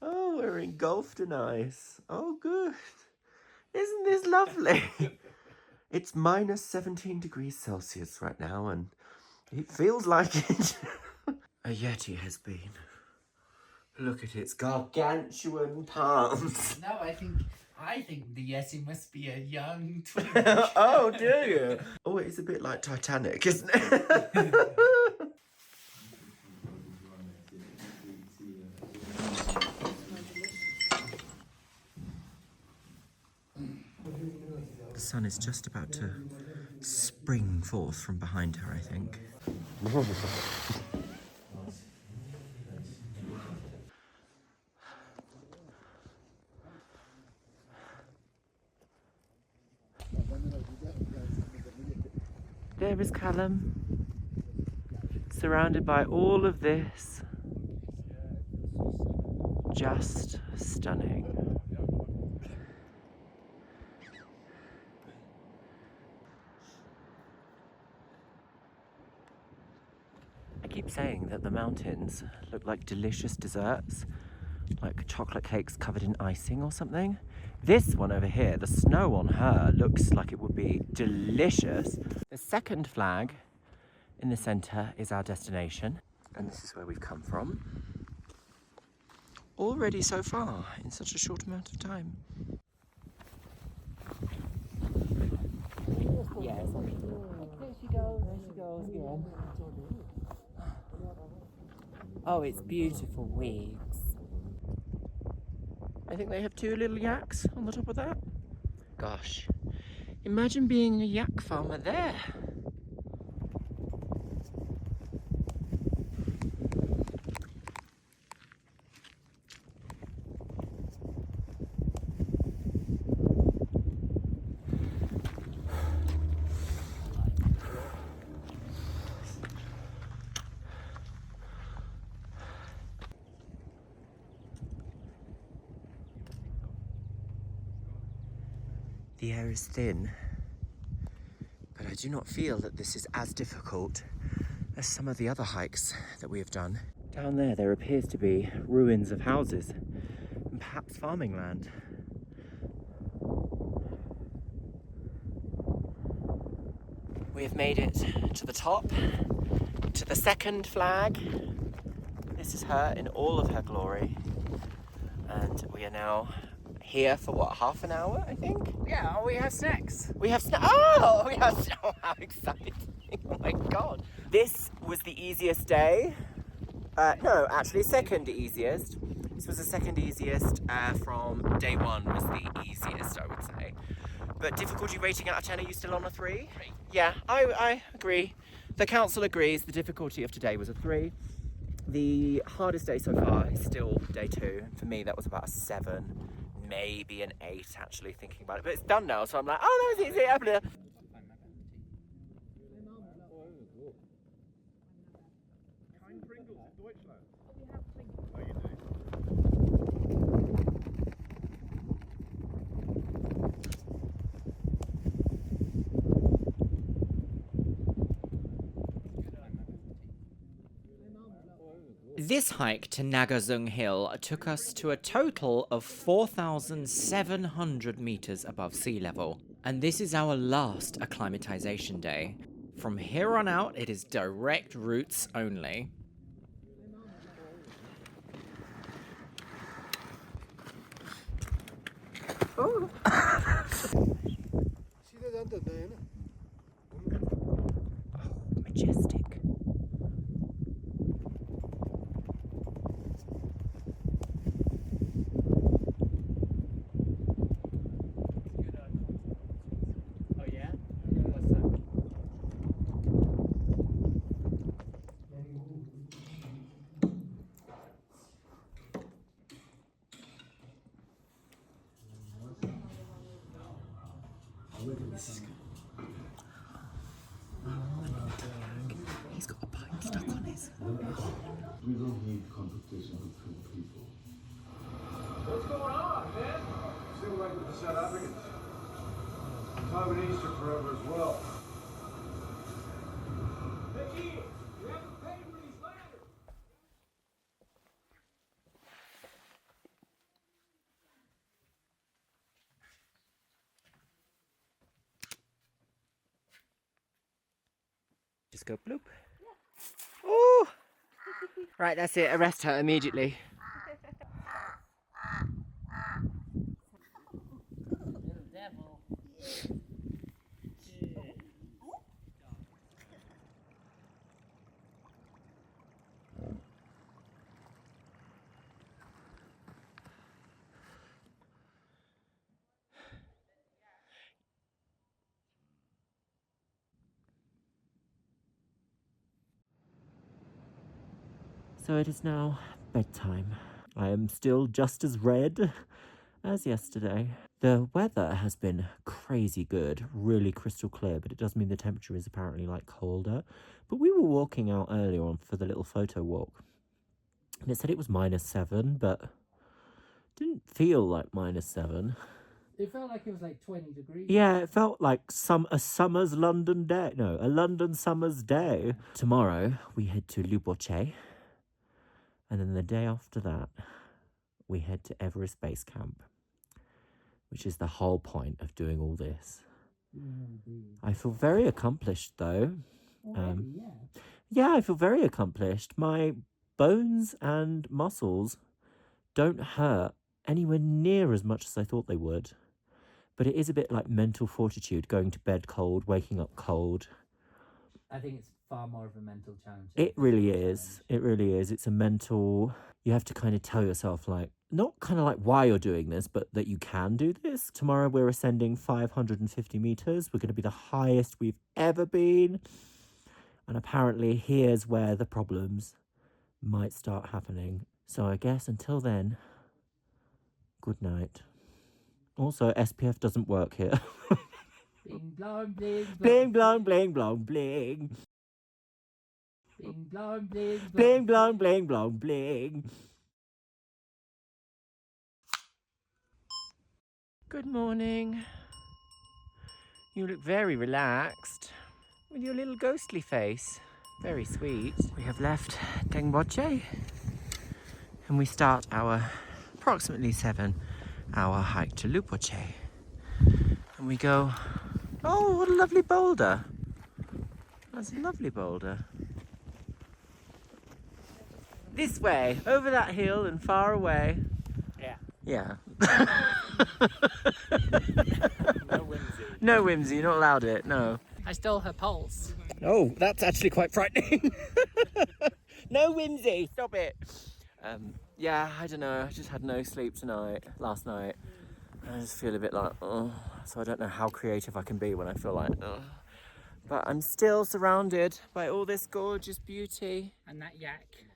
Oh, we're engulfed in ice. Oh, good. Isn't this lovely? It's minus 17 degrees Celsius right now, and it feels like it. A Yeti has been. Look at its gargantuan palms. No, I think the Yeti must be a young twin. Oh, do you? Oh, it's a bit like Titanic, isn't it? The sun is just about to spring forth from behind her, I think. There is Callum, surrounded by all of this. Just stunning. I keep saying that the mountains look like delicious desserts, like chocolate cakes covered in icing or something. This one over here, the snow on her, looks like it would be delicious. The second flag in the centre is our destination, and this is where we've come from. Already so far, in such a short amount of time. Yes. There she goes again. Oh, it's beautiful wigs. I think they have 2 little yaks on the top of that. Gosh, imagine being a yak farmer there. The air is thin, but I do not feel that this is as difficult as some of the other hikes that we have done. Down there appears to be ruins of houses and perhaps farming land. We have made it to the top, to the second flag. This is her in all of her glory. And we are now here for what, half an hour, I think? Yeah, we have snacks. We have oh, we have, oh, how exciting. Oh my God. This was the easiest day. No, actually second easiest. This was the second easiest from day one was the easiest, I would say. But difficulty rating out of 10, are you still on a 3? 3. Yeah, I agree. The council agrees the difficulty of today was a 3. The hardest day so far is still day 2. For me, that was about a 7. Maybe an 8, actually, thinking about it. But it's done now, so I'm like, oh, no, it's easy. This hike to Nagazung Hill took us to a total of 4,700 meters above sea level. And this is our last acclimatization day. From here on out, it is direct routes only. Oh, majestic. Oh yeah? What's that? He's got a pipe stuck on his. We don't need competition between people. What's going on, man? Seems like with the South Africans. Time in Easter forever as well. Mickey, you haven't paid for these ladders. Just go bloop. Oh! Right, that's it. Arrest her immediately. Little devil. So it is now bedtime. I am still just as red as yesterday. The weather has been crazy good, really crystal clear, but it does mean the temperature is apparently like colder. But we were walking out earlier on for the little photo walk, and it said it was -7, but didn't feel like -7. It felt like it was like 20 degrees. Yeah, it felt like a summer's London day. No, a London summer's day. Tomorrow we head to Luboche. And then the day after that, we head to Everest Base Camp, which is the whole point of doing all this. I feel very accomplished, though. Yeah, I feel very accomplished. My bones and muscles don't hurt anywhere near as much as I thought they would. But it is a bit like mental fortitude, going to bed cold, waking up cold. I think it's far more of a mental challenge. It really is. It really is. It's a mental... You have to kind of tell yourself, like, not kind of like why you're doing this, but that you can do this. Tomorrow we're ascending 550 meters. We're going to be the highest we've ever been. And apparently here's where the problems might start happening. So I guess until then, good night. Also, SPF doesn't work here. Bling, blong, bling, Bling, blong, bling, blong, bling. Bling, blong, bling, Bling, blong, bling, blong, bling. Good morning. You look very relaxed with your little ghostly face. Very sweet. We have left Tengboche and we start our approximately 7-hour hike to Luboche. And we go, oh, what a lovely boulder. That's a lovely boulder. This way, over that hill and far away. Yeah. Yeah. No whimsy. No whimsy, you're not allowed it, no. I stole her pulse. Oh, that's actually quite frightening. No whimsy, stop it. Yeah, I don't know, I just had no sleep last night. I just feel a bit like, oh, so I don't know how creative I can be when I feel like, oh. But I'm still surrounded by all this gorgeous beauty. And that yak.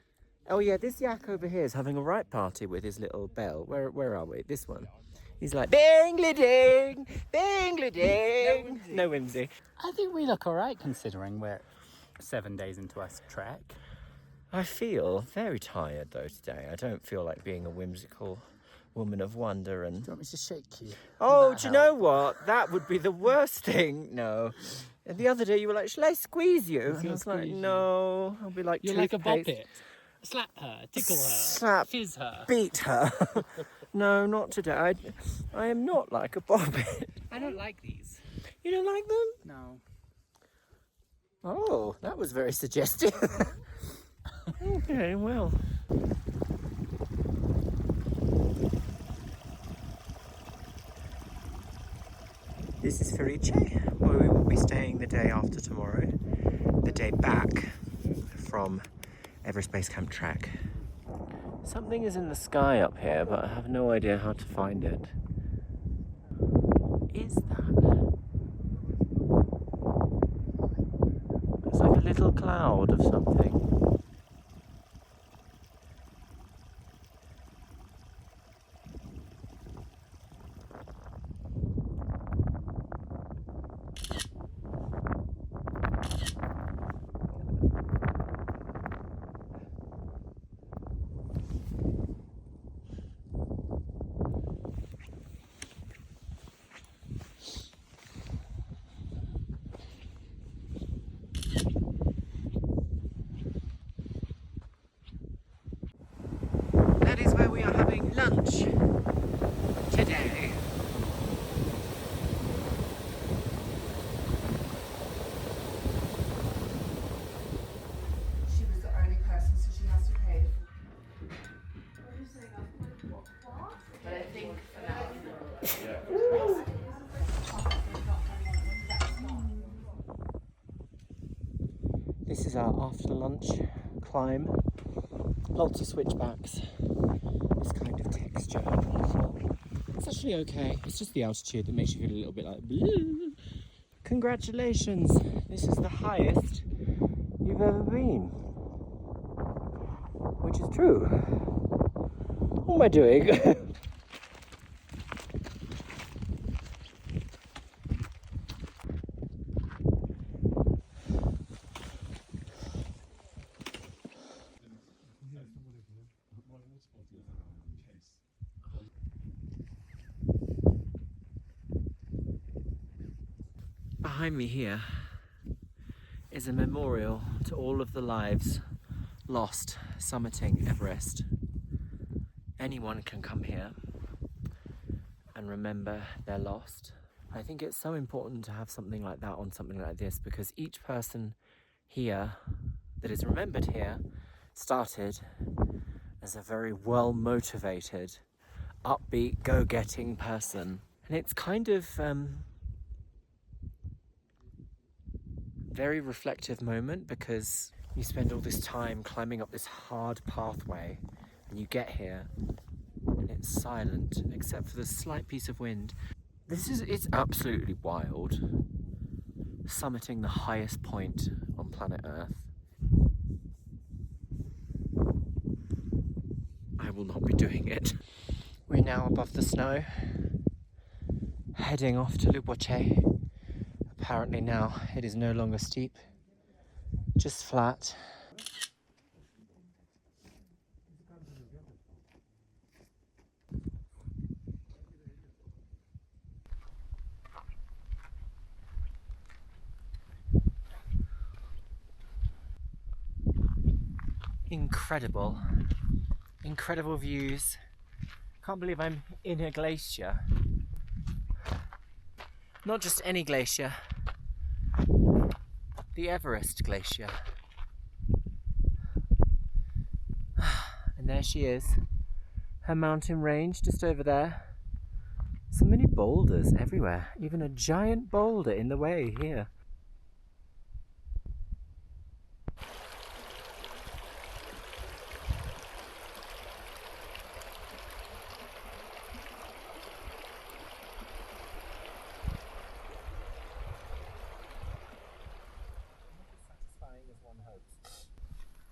Oh yeah, this yak over here is having a right party with his little bell. Where are we? This one. He's like, bing-a-ding, bing-a-ding. No whimsy. I think we look alright considering we're 7 days into our trek. I feel very tired though today. I don't feel like being a whimsical woman of wonder and... Do you want me to shake you? Oh, do you know what? That would be the worst thing. No. And the other day you were like, shall I squeeze you? And I was like, no. I'll be like You're like a toothpaste. boppet. Slap her, tickle her, Slap, fizz her. beat her. No, not today. I am not like a bobbit. I don't like these. You don't like them? No. Oh, that was very suggestive. Okay, well. This is Ferice, where we will be staying the day after tomorrow, the day back from Everest Base Camp Trek. Something is in the sky up here, but I have no idea how to find it. What is that? It's like a little cloud of something. That is where we are having lunch today. She was the only person, so she has to pay. But I think for now. This is our after lunch climb. Lots of switchbacks. This kind of texture. It's actually okay. It's just the altitude that makes you feel a little bit like bleh. Congratulations! This is the highest you've ever been. Which is true. What am I doing? Behind me here is a memorial to all of the lives lost summiting Everest. Anyone can come here and remember their lost. I think it's so important to have something like that on something like this, because each person here that is remembered here started as a very well-motivated, upbeat, go-getting person. And it's kind of very reflective moment, because you spend all this time climbing up this hard pathway and you get here and it's silent except for the slight piece of wind. It's absolutely wild, summiting the highest point on planet Earth. I will not be doing it. We're now above the snow, heading off to Luboche. Apparently now it is no longer steep, just flat. Incredible, incredible views. Can't believe I'm in a glacier. Not just any glacier, the Everest glacier. And there she is, her mountain range just over there. So many boulders everywhere, even a giant boulder in the way here.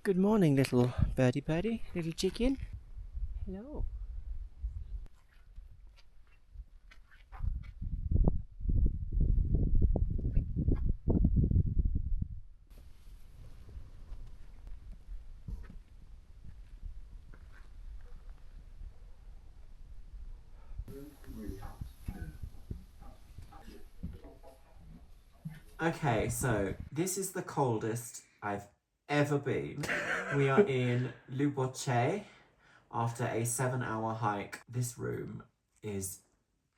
Good morning, little birdie, little chicken. Hello. Okay, so this is the coldest I've ever been. We are in Luboche after a 7-hour hike. This room is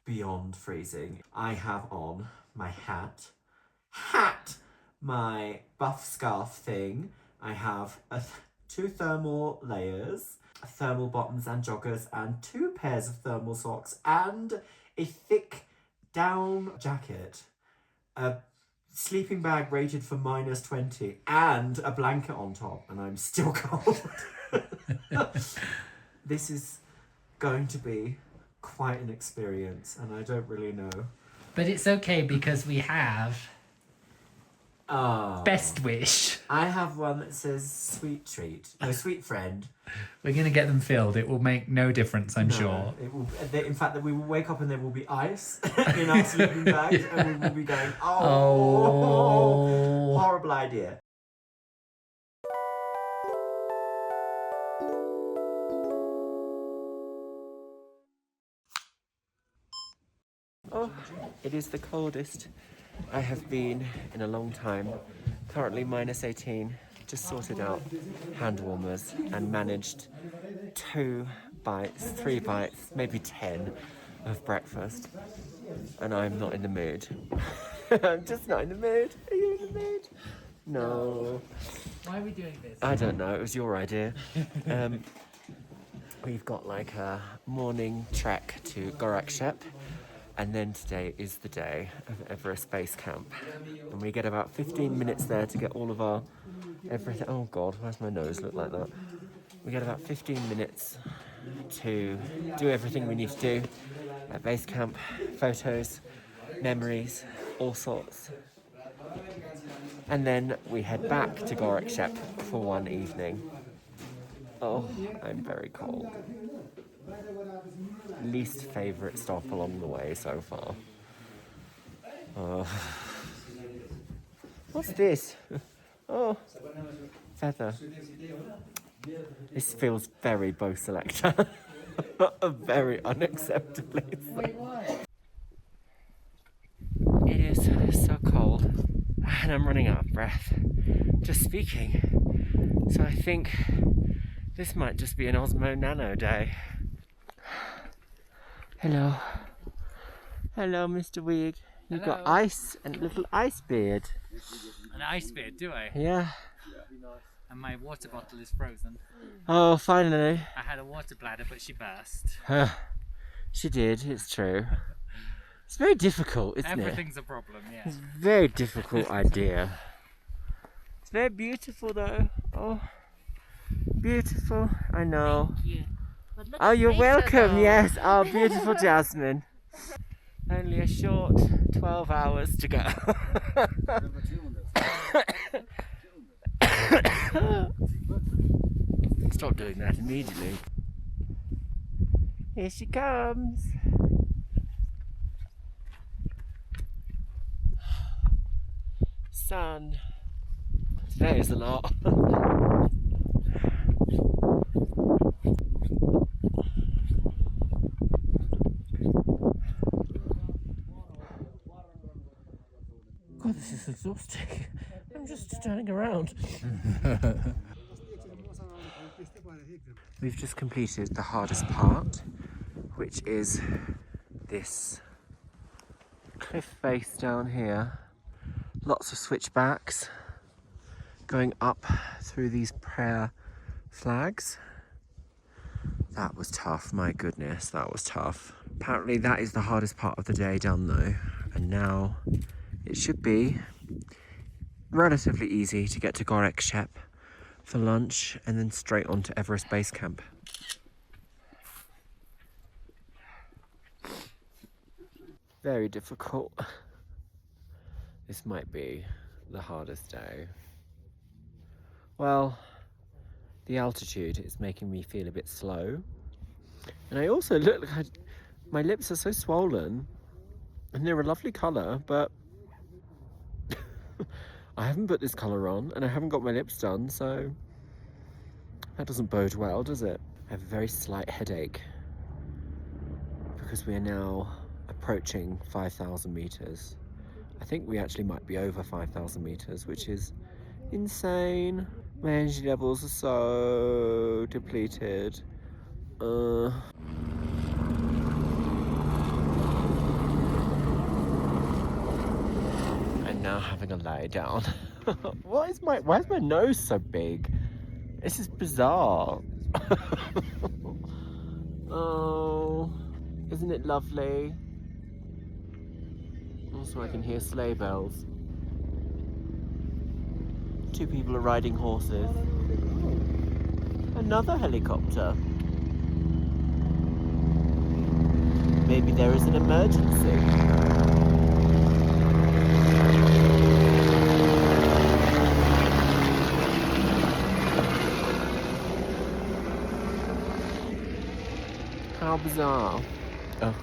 beyond freezing. I have on my hat, my buff scarf thing. I have two thermal layers, thermal bottoms and joggers, and 2 pairs of thermal socks, and a thick down jacket, a sleeping bag rated for -20, and a blanket on top, and I'm still cold. This is going to be quite an experience, and I don't really know. But it's okay because we have best wish. I have one that says sweet treat. No, sweet friend. We're going to get them filled. It will make no difference, I'm sure. It will, in fact, that we will wake up and there will be ice in our sleeping bags, and we will be going, oh. Horrible idea. Oh, it is the coldest I have been in a long time. Currently -18. Just sorted out hand warmers and managed 2 bites, 3 bites, maybe 10 of breakfast. And I'm not in the mood. I'm just not in the mood. Are you in the mood? No. Why are we doing this? I don't know. It was your idea. We've got like a morning trek to Gorek Shep. And then today is the day of Everest Base Camp. And we get about 15 minutes there to get all of our everything. Oh God, why's my nose look like that? We get about 15 minutes to do everything we need to do at base camp. Photos, memories, all sorts. And then we head back to Gorek Shep for one evening. Oh, I'm very cold. Least favourite stop along the way so far. What's this? Oh, feather. This feels very Bo Selector. Very unacceptably so. Wait, why? It is so cold and I'm running out of breath just speaking. So I think this might just be an Osmo Nano day. Hello. Hello, Mr. Wig. You've got ice and a little ice beard. An ice beard, do I? Yeah. And my water bottle is frozen. Oh, finally. I had a water bladder, but she burst. She did, it's true. It's very difficult, isn't it? Everything's a problem, yeah. It's a very difficult idea. It's very beautiful though. Oh, beautiful. I know. Thank you. But look Oh, at you're nature, welcome. though. Yes. Oh, beautiful Jasmine. Only a short 12 hours to go. Stop doing that immediately. Here she comes. Sun. Today is a lot. God, this is exhausting. I'm just turning around. We've just completed the hardest part, which is this cliff face down here. Lots of switchbacks going up through these prayer flags. That was tough, my goodness, that was tough. Apparently that is the hardest part of the day done though, and now it should be relatively easy to get to Gorek Shep for lunch and then straight on to Everest Base Camp. Very difficult. This might be the hardest day. Well, the altitude is making me feel a bit slow. And I also look like my lips are so swollen and they're a lovely colour, but I haven't put this colour on and I haven't got my lips done, so that doesn't bode well, does it? I have a very slight headache because we are now approaching 5,000 metres. I think we actually might be over 5,000 metres, which is insane. My energy levels are so depleted. I'm now having a lie down. Why is my nose so big? This is bizarre. Oh, isn't it lovely? Also, I can hear sleigh bells. 2 people are riding horses. Another helicopter. Maybe there is an emergency. How bizarre. Oh,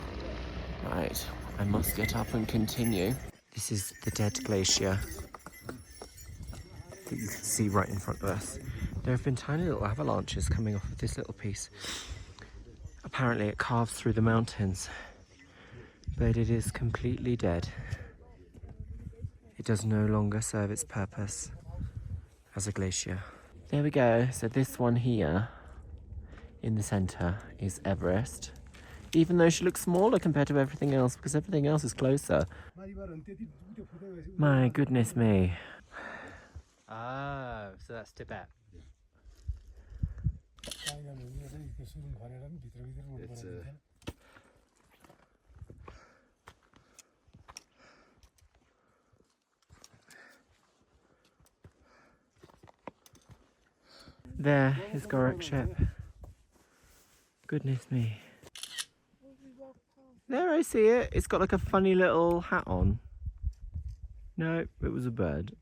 right. I must get up and continue. This is the dead glacier that you can see right in front of us. There have been tiny little avalanches coming off of this little piece. Apparently it carves through the mountains, but it is completely dead. It does no longer serve its purpose as a glacier. There we go. So this one here in the center is Everest, even though she looks smaller compared to everything else because everything else is closer. My goodness me. Oh, so that's Tibet. It's There is Gorek Shep. Goodness me. There, I see it. It's got like a funny little hat on. No, it was a bird.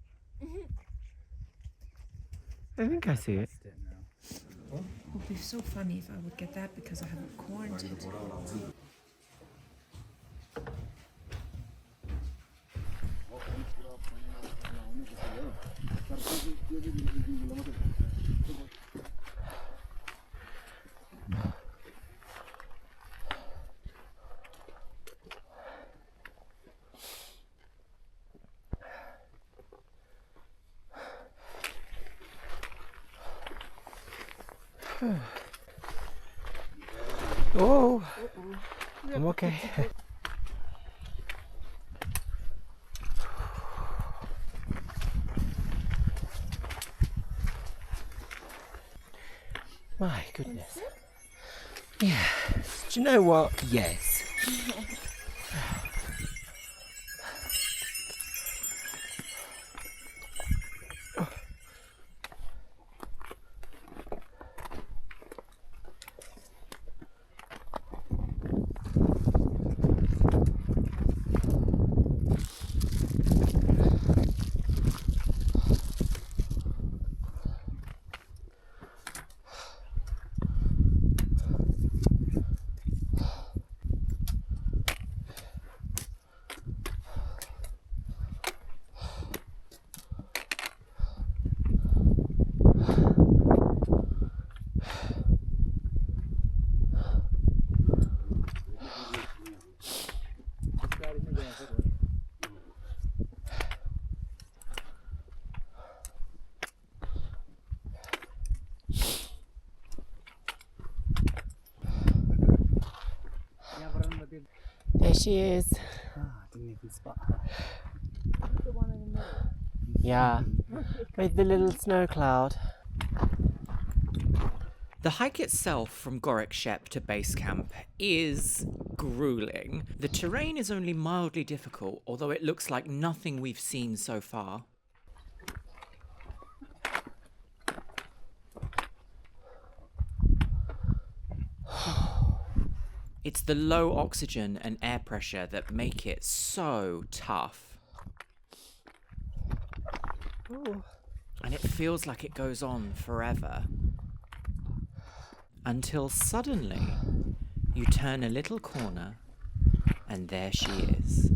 I think I see it. It would be so funny if I would get that because I haven't quarantined. Oh, I'm okay. My goodness. Yeah. Do you know what? Yes. There she is. Ah, I didn't even spot her. Yeah, with the little snow cloud. The hike itself from Gorek Shep to base camp is grueling. The terrain is only mildly difficult, although it looks like nothing we've seen so far. It's the low oxygen and air pressure that make it so tough. Ooh. And it feels like it goes on forever. Until suddenly, you turn a little corner, and there she is.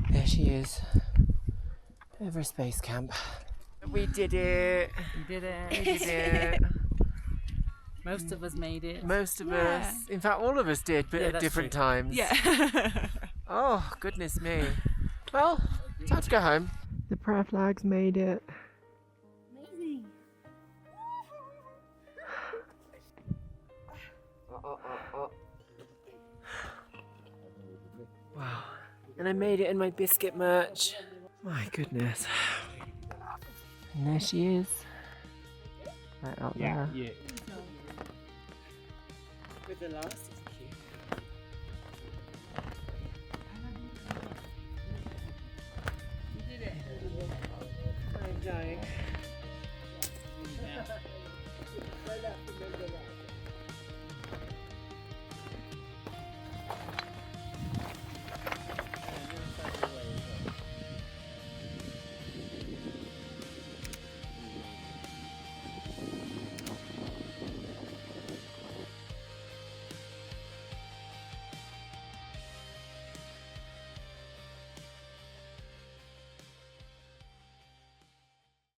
There she is. Everest Base Camp. We did it! We did it. We did it! Most of us made it. Most of us. In fact, all of us did, but at different times. Yeah. Oh, goodness me. Well, time to go home. The prayer flags made it. Amazing. Wow. And I made it in my biscuit merch. My goodness. And there she is. Right out there. Yeah. With the last is cute. You did it. I'm dying.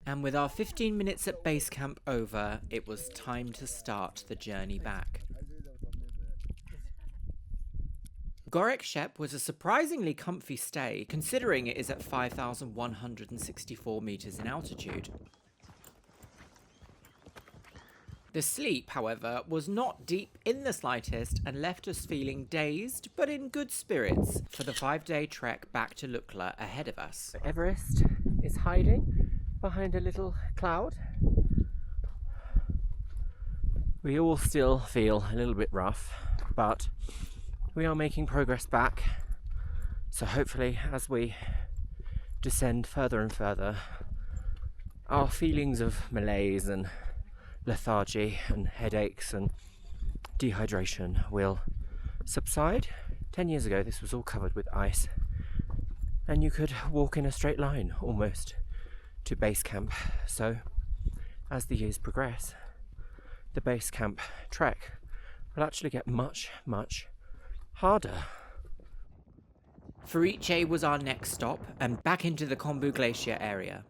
And with our 15 minutes at base camp over, it was time to start the journey back. Gorek Shep was a surprisingly comfy stay, considering it is at 5,164 meters in altitude. The sleep, however, was not deep in the slightest and left us feeling dazed but in good spirits for the 5-day trek back to Lukla ahead of us. Everest is hiding behind a little cloud. We all still feel a little bit rough, but we are making progress back. So hopefully as we descend further and further, our feelings of malaise and lethargy and headaches and dehydration will subside. 10 years ago this was all covered with ice and you could walk in a straight line almost to base camp. So as the years progress, the base camp trek will actually get much harder. Fariche was our next stop and back into the Kathmandu Glacier area.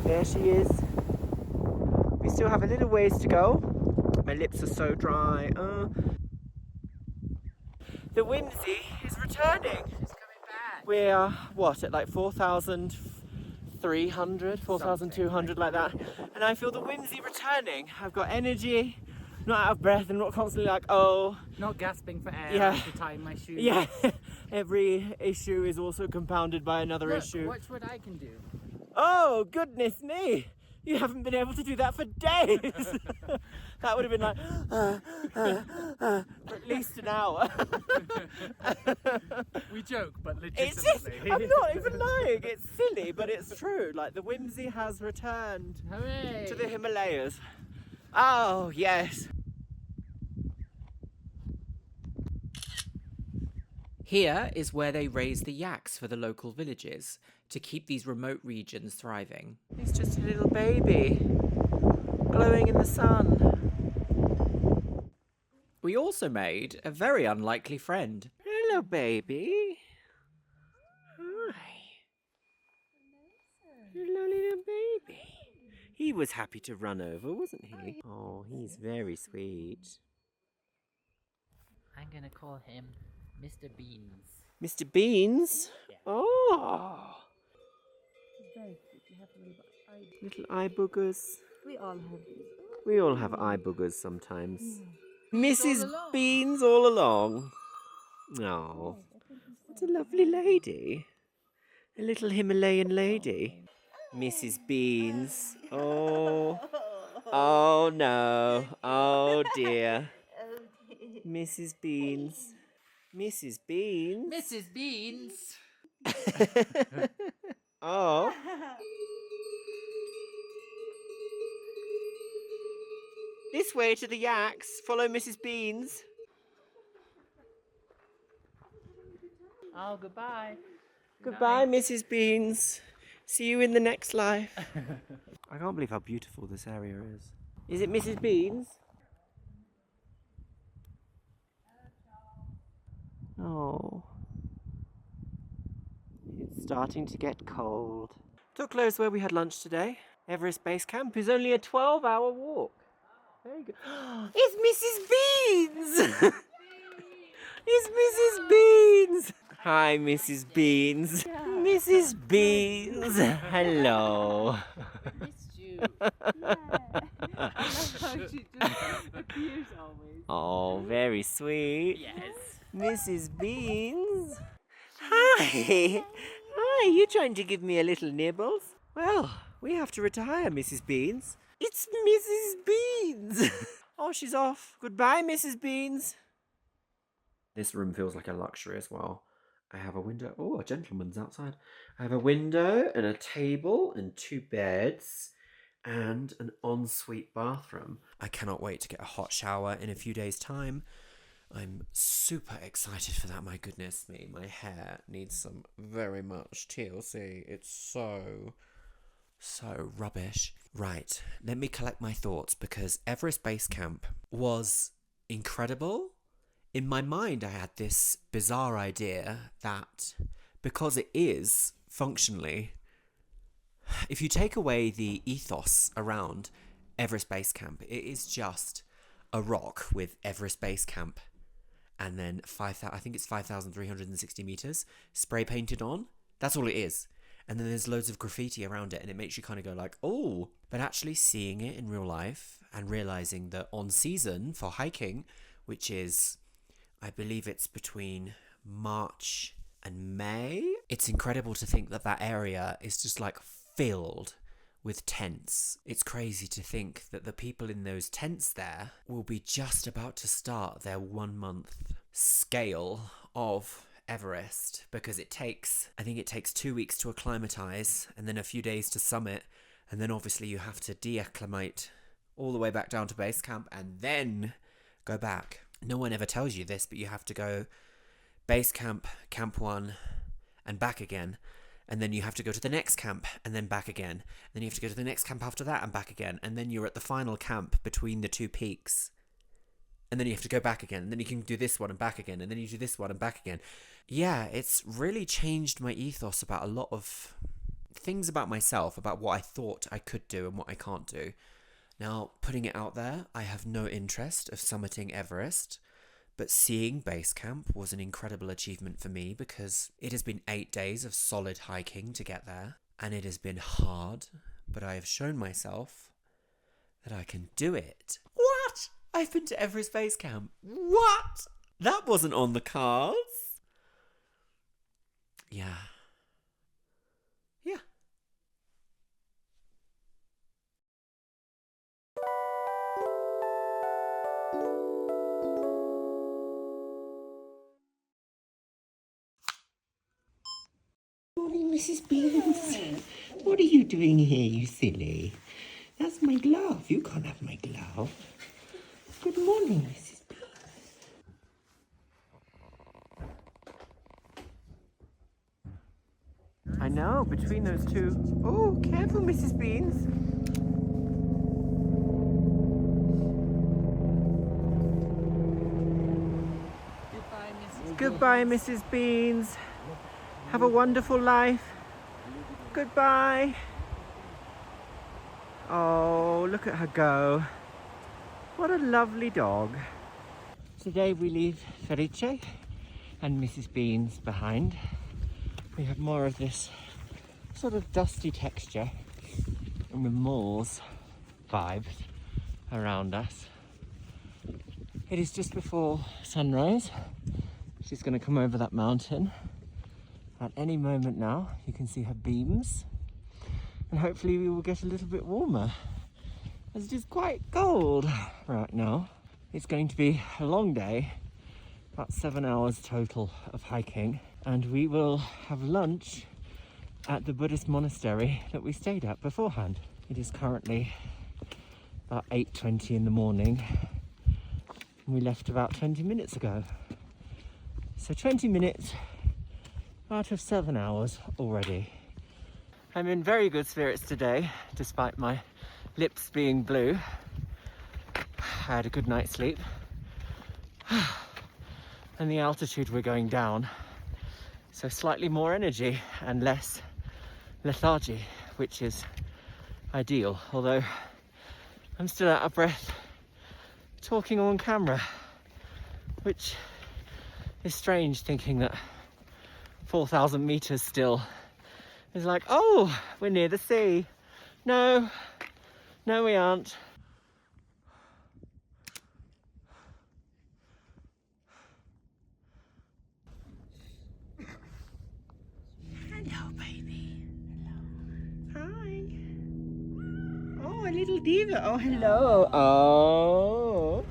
There she is. We still have a little ways to go. My lips are so dry. The whimsy is returning. It's coming back. We're, what, at like 4,300, 4,200 like that. And I feel the whimsy returning. I've got energy, not out of breath and not constantly like, oh. Not gasping for air Yeah. after tying my shoes. Yeah, every issue is also compounded by another Look, issue. watch what I can do. Oh, goodness me! You haven't been able to do that for days! That would have been like, for at least an hour. We joke, but It's just, legitimately. I'm not even lying, it's silly, but it's true. Like, the whimsy has returned Hooray! to the Himalayas. Oh, yes. Here is where they raise the yaks for the local villages to keep these remote regions thriving. He's just a little baby, glowing in the sun. We also made a very unlikely friend. Hello, baby. Hi. Hello, little baby. He was happy to run over, wasn't he? Oh, he's very sweet. I'm gonna call him Mr. Beans. Mr. Beans? Yeah. Oh! Very cute. You have little eye. Little eye boogers. We all have these. We all have eye boogers sometimes. Mrs. Beans all along. Oh, what a lovely lady. A little Himalayan lady. Mrs. Beans. Oh. Oh no. Oh dear. Mrs. Beans. Mrs. Beans. Mrs. Beans! Oh. This way to the yaks. Follow Mrs. Beans. Oh, goodbye. Goodbye, Mrs. Beans. See you in the next life. I can't believe how beautiful this area is. Is it Mrs. Beans? Oh. It's starting to get cold. Lukla is where we had lunch today. Everest Base Camp is only a 12-hour walk. Very good. It's Mrs. Beans! It's Mrs. Beans! Hi, Mrs. Beans. Mrs. Beans. Hello. Missed you. I love how she just appears always. Oh, very sweet. Yes. Mrs. Beans. Hi. Hi, you trying to give me a little nibbles? Well, we have to retire, Mrs. Beans. It's Mrs. Beans. Oh, she's off. Goodbye, Mrs. Beans. This room feels like a luxury as well. I have a window. Oh, a gentleman's outside. I have a window and a table and 2 beds and an ensuite bathroom. I cannot wait to get a hot shower in a few days' time. I'm super excited for that. My goodness me, my hair needs some very much TLC. It's so rubbish. Right, let me collect my thoughts because Everest Base Camp was incredible. In my mind, I had this bizarre idea that because it is functionally, if you take away the ethos around Everest Base Camp, it is just a rock with Everest Base Camp and then 5,360 meters spray painted on. That's all it is. And then there's loads of graffiti around it and it makes you kind of go like, oh, but actually seeing it in real life and realizing that on season for hiking, which is, I believe it's between March and May. It's incredible to think that that area is just like filled with tents. It's crazy to think that the people in those tents there will be just about to start their 1 month scale of Everest because I think it takes 2 weeks to acclimatize and then a few days to summit. And then obviously you have to deacclimate all the way back down to base camp and then go back. No one ever tells you this, but you have to go base camp, camp 1, and back again. And then you have to go to the next camp, and then back again. Then you have to go to the next camp after that, and back again. And then you're at the final camp between the 2 peaks. And then you have to go back again. And then you can do this one and back again. And then you do this one and back again. Yeah, it's really changed my ethos about a lot of things about myself, about what I thought I could do and what I can't do. Now, putting it out there, I have no interest of summiting Everest, but seeing base camp was an incredible achievement for me because it has been 8 days of solid hiking to get there, and it has been hard, but I have shown myself that I can do it. What? I've been to Everest base camp. What? That wasn't on the cards. Yeah. Morning, Mrs. Beans. What are you doing here, you silly? That's my glove. You can't have my glove. Good morning, Mrs. Beans. I know, between those two. Oh, careful, Mrs. Beans. Goodbye, Mrs. Beans. Have a wonderful life. Goodbye. Oh, look at her go. What a lovely dog. Today we leave Felice and Mrs. Beans behind. We have more of this sort of dusty texture and the moors vibes around us. It is just before sunrise. She's going to come over that mountain. At any moment now, you can see her beams, and hopefully we will get a little bit warmer, as it is quite cold right now. It's going to be a long day, about 7 hours total of hiking, and we will have lunch at the Buddhist monastery that we stayed at beforehand. It is currently about 8:20 in the morning, and we left about 20 minutes ago. So 20 minutes out of 7 hours already. I'm in very good spirits today, despite my lips being blue. I had a good night's sleep. And the altitude we're going down, so slightly more energy and less lethargy, which is ideal. Although I'm still out of breath talking on camera, which is strange thinking that 4,000 meters still is like, oh, we're near the sea. No, no we aren't. Hello, baby. Hello. Hi. Oh, a little diva. Oh, hello. Oh.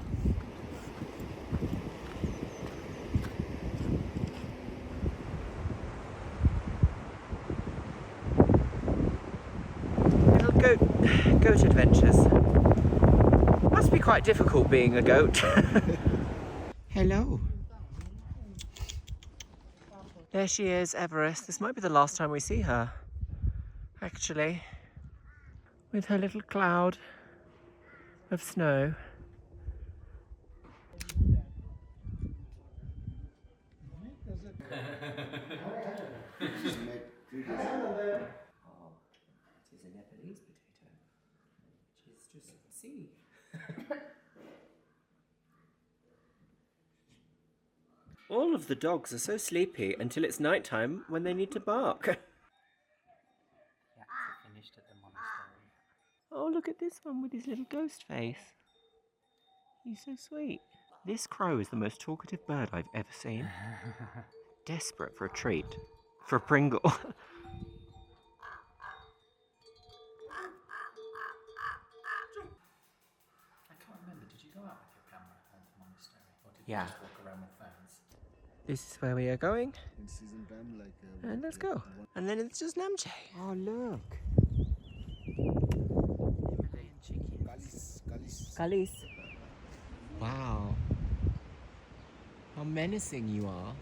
Little goat adventures. Must be quite difficult being a goat. Hello. There she is, Everest. This might be the last time we see her, actually. With her little cloud of snow. Oh, it is a Nepalese potato, which is just sea. All of the dogs are so sleepy until it's nighttime when they need to bark. Yeah, so finished at the monastery. Oh, look at this one with his little ghost face. He's so sweet. This crow is the most talkative bird I've ever seen. Desperate for a treat. For a Pringle. I can't remember, did you go out with your camera at the monastery? Or did you Yeah. just walk around with phones? This is where we are going. In season time, like. And let's go. And then it's just Namche. Oh, look. Himalayan chickens. Kalis. Wow. How menacing you are.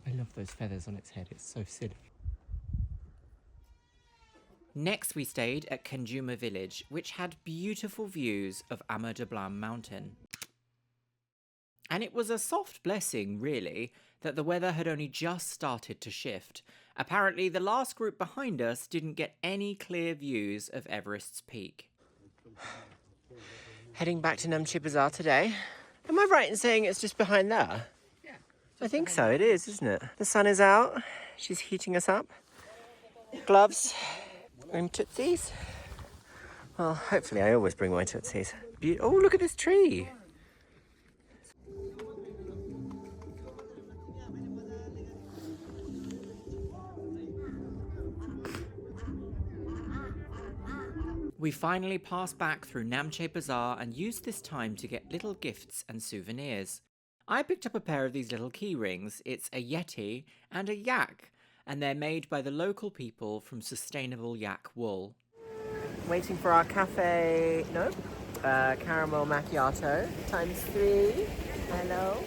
I love those feathers on its head, it's so silly. Next we stayed at Kenjuma village, which had beautiful views of Ama Dablam mountain. And it was a soft blessing, really, that the weather had only just started to shift. Apparently the last group behind us didn't get any clear views of Everest's peak. Heading back to Namche Bazaar today. Am I right in saying it's just behind there? I think so, it is, isn't it? The sun is out, she's heating us up. Gloves, bring tootsies. Well, hopefully I always bring my tootsies. Oh, look at this tree. We finally passed back through Namche Bazaar and used this time to get little gifts and souvenirs. I picked up a pair of these little key rings. It's a Yeti and a yak, and they're made by the local people from sustainable yak wool. Waiting for our cafe, caramel macchiato ×3. Hello.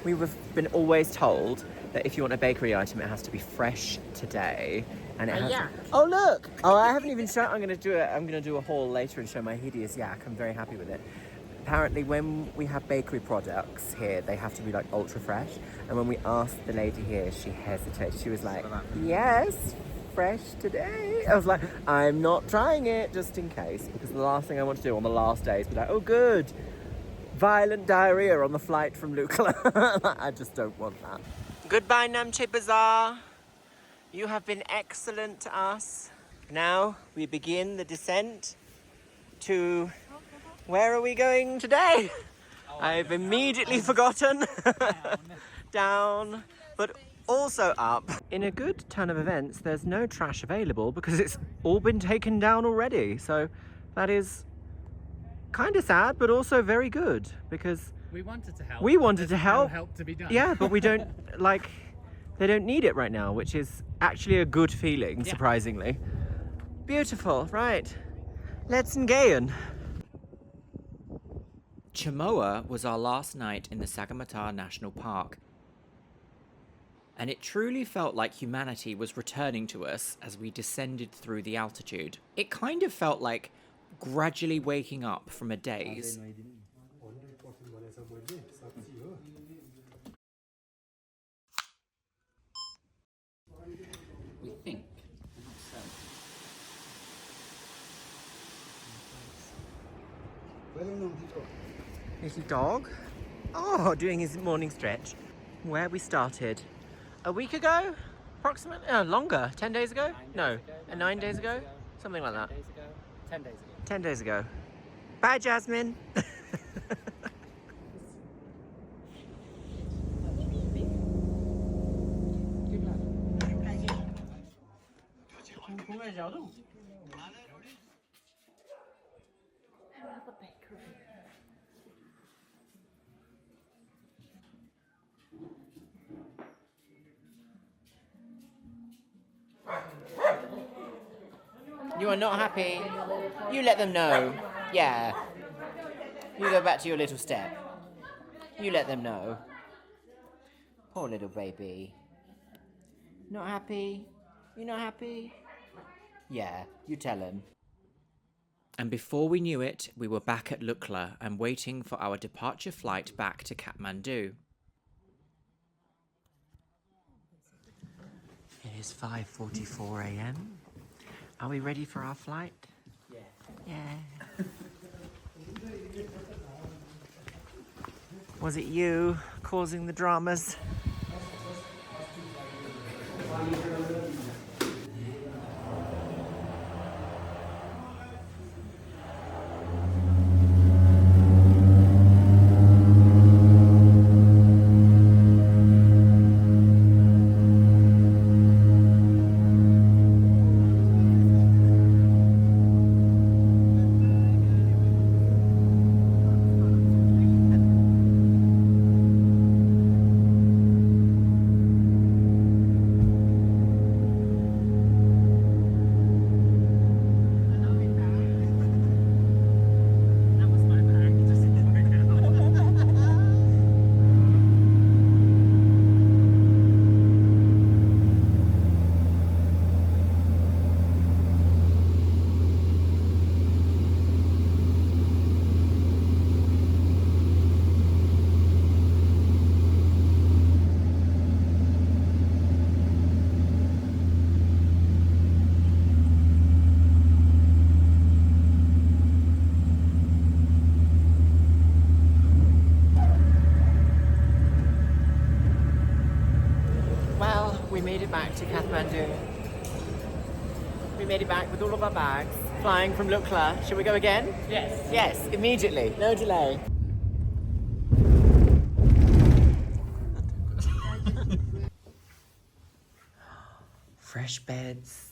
We've been always told that if you want a bakery item, it has to be fresh today. And it has yak. Oh look! Oh, I haven't even shown. I'm gonna do a haul later and show my hideous yak. I'm very happy with it. Apparently when we have bakery products here, they have to be like ultra fresh. And when we asked the lady here, she hesitated. She was like, yes, fresh today. I was like, I'm not trying it just in case, because the last thing I want to do on the last day is be like, oh good, violent diarrhea on the flight from Lukla. I just don't want that. Goodbye Namche Bazaar. You have been excellent to us. Now we begin the descent to... Where are we going today? I've immediately forgotten. Down, but also up. In a good ton of events, there's no trash available because it's all been taken down already. So that is kind of sad, but also very good because We wanted to help. No help to be done. Yeah, but we don't, they don't need it right now, which is actually a good feeling, surprisingly. Beautiful, right. Let's engage. Chamoa was our last night in the Sagarmathar National Park. And it truly felt like humanity was returning to us as we descended through the altitude. It kind of felt like gradually waking up from a daze. We think. Little dog. Oh, doing his morning stretch. Where we started a week ago, approximately. Longer. 10 days ago? No, 9 days ago? Something like that. 10 days ago. 10 days ago. Bye, Jasmine. You are not happy? You let them know. Yeah. You go back to your little step. You let them know. Poor little baby. Not happy? You not happy? Yeah, you tell him. And before we knew it, we were back at Lukla and waiting for our departure flight back to Kathmandu. It is 5:44 a.m. Are we ready for our flight? Yeah. Yeah. Was it you causing the dramas? We made it back to Kathmandu. We made it back with all of our bags, flying from Lukla. Shall we go again? Yes. Yes, immediately. No delay. Fresh beds.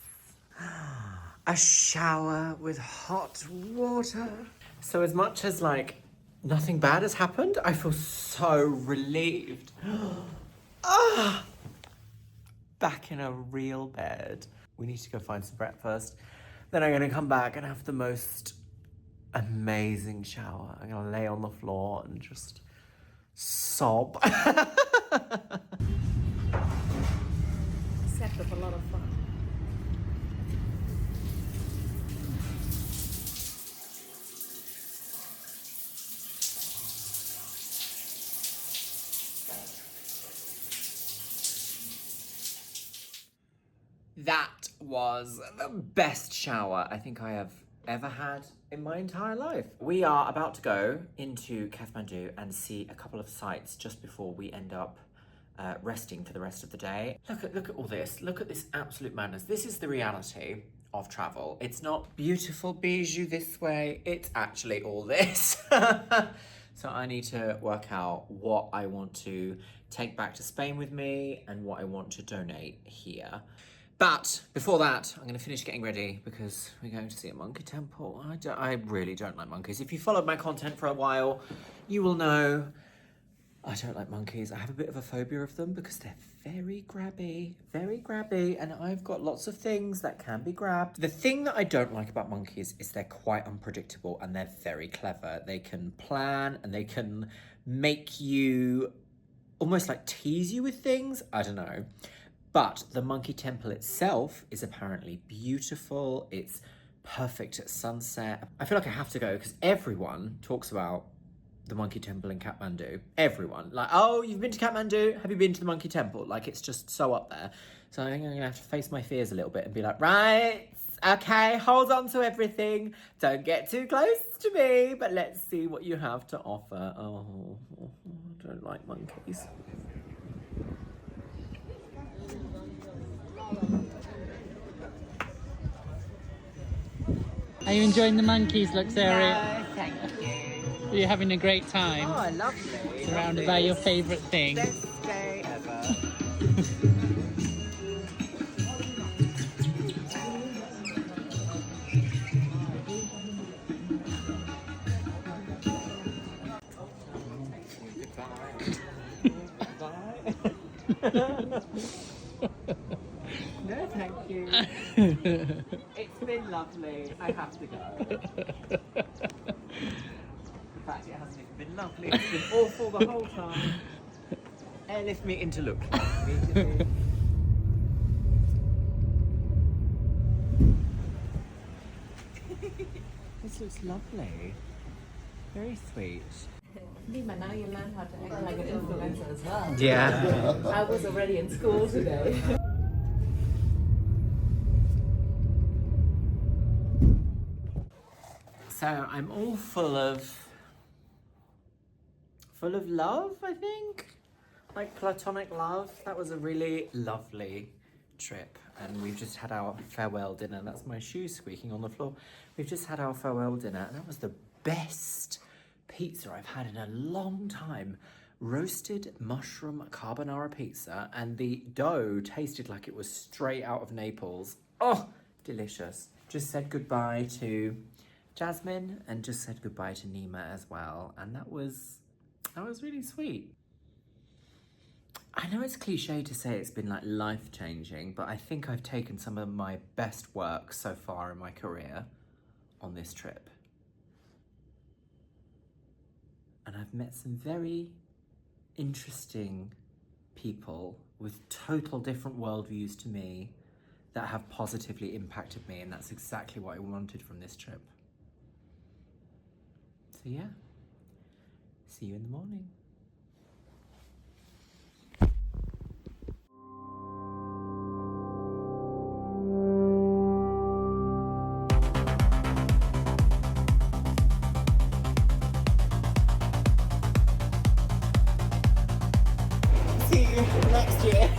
A shower with hot water. So as much as like nothing bad has happened, I feel so relieved. Back in a real bed. We need to go find some breakfast. Then I'm gonna come back and have the most amazing shower. I'm gonna lay on the floor and just sob. Set up a lot of fun. That was the best shower I think I have ever had in my entire life. We are about to go into Kathmandu and see a couple of sites just before we end up resting for the rest of the day. Look at all this. Look at this absolute madness. This is the reality of travel. It's not beautiful bijou this way. It's actually all this. So I need to work out what I want to take back to Spain with me and what I want to donate here. But before that, I'm going to finish getting ready because we're going to see a monkey temple. I really don't like monkeys. If you followed my content for a while, you will know I don't like monkeys. I have a bit of a phobia of them because they're very grabby, and I've got lots of things that can be grabbed. The thing that I don't like about monkeys is they're quite unpredictable and they're very clever. They can plan and they can make you almost like tease you with things. I don't know. But the monkey temple itself is apparently beautiful. It's perfect at sunset. I feel like I have to go because everyone talks about the Monkey Temple in Kathmandu. Everyone. Like, oh, you've been to Kathmandu? Have you been to the Monkey Temple? Like, it's just so up there. So I think I'm going to have to face my fears a little bit and be like, right, okay, hold on to everything. Don't get too close to me, but let's see what you have to offer. Oh, I don't like monkeys. Are you enjoying the monkeys, Luxeria? No, thank you. Are you having a great time? Oh, lovely. Surrounded by your favourite thing. Best day ever. No, thank you. It's been lovely. I have to go. In fact, it hasn't even been lovely. It's been awful the whole time. Airlift me into Lukla immediately. This looks lovely. Very sweet. But now you learn how to act like an influencer as well. Yeah. I was already in school today. So I'm all full of love, I think. Like platonic love. That was a really lovely trip. And we've just had our farewell dinner. That's my shoes squeaking on the floor. We've just had our farewell dinner, and that was the best pizza I've had in a long time. Roasted mushroom carbonara pizza, and the dough tasted like it was straight out of Naples. Oh, delicious. Just said goodbye to Jasmine and just said goodbye to Nima as well, and that was really sweet. I know it's cliche to say it's been like life-changing, but I think I've taken some of my best work so far in my career on this trip. And I've met some very interesting people with total different worldviews to me that have positively impacted me, and that's exactly what I wanted from this trip. So yeah, see you in the morning. See you next year.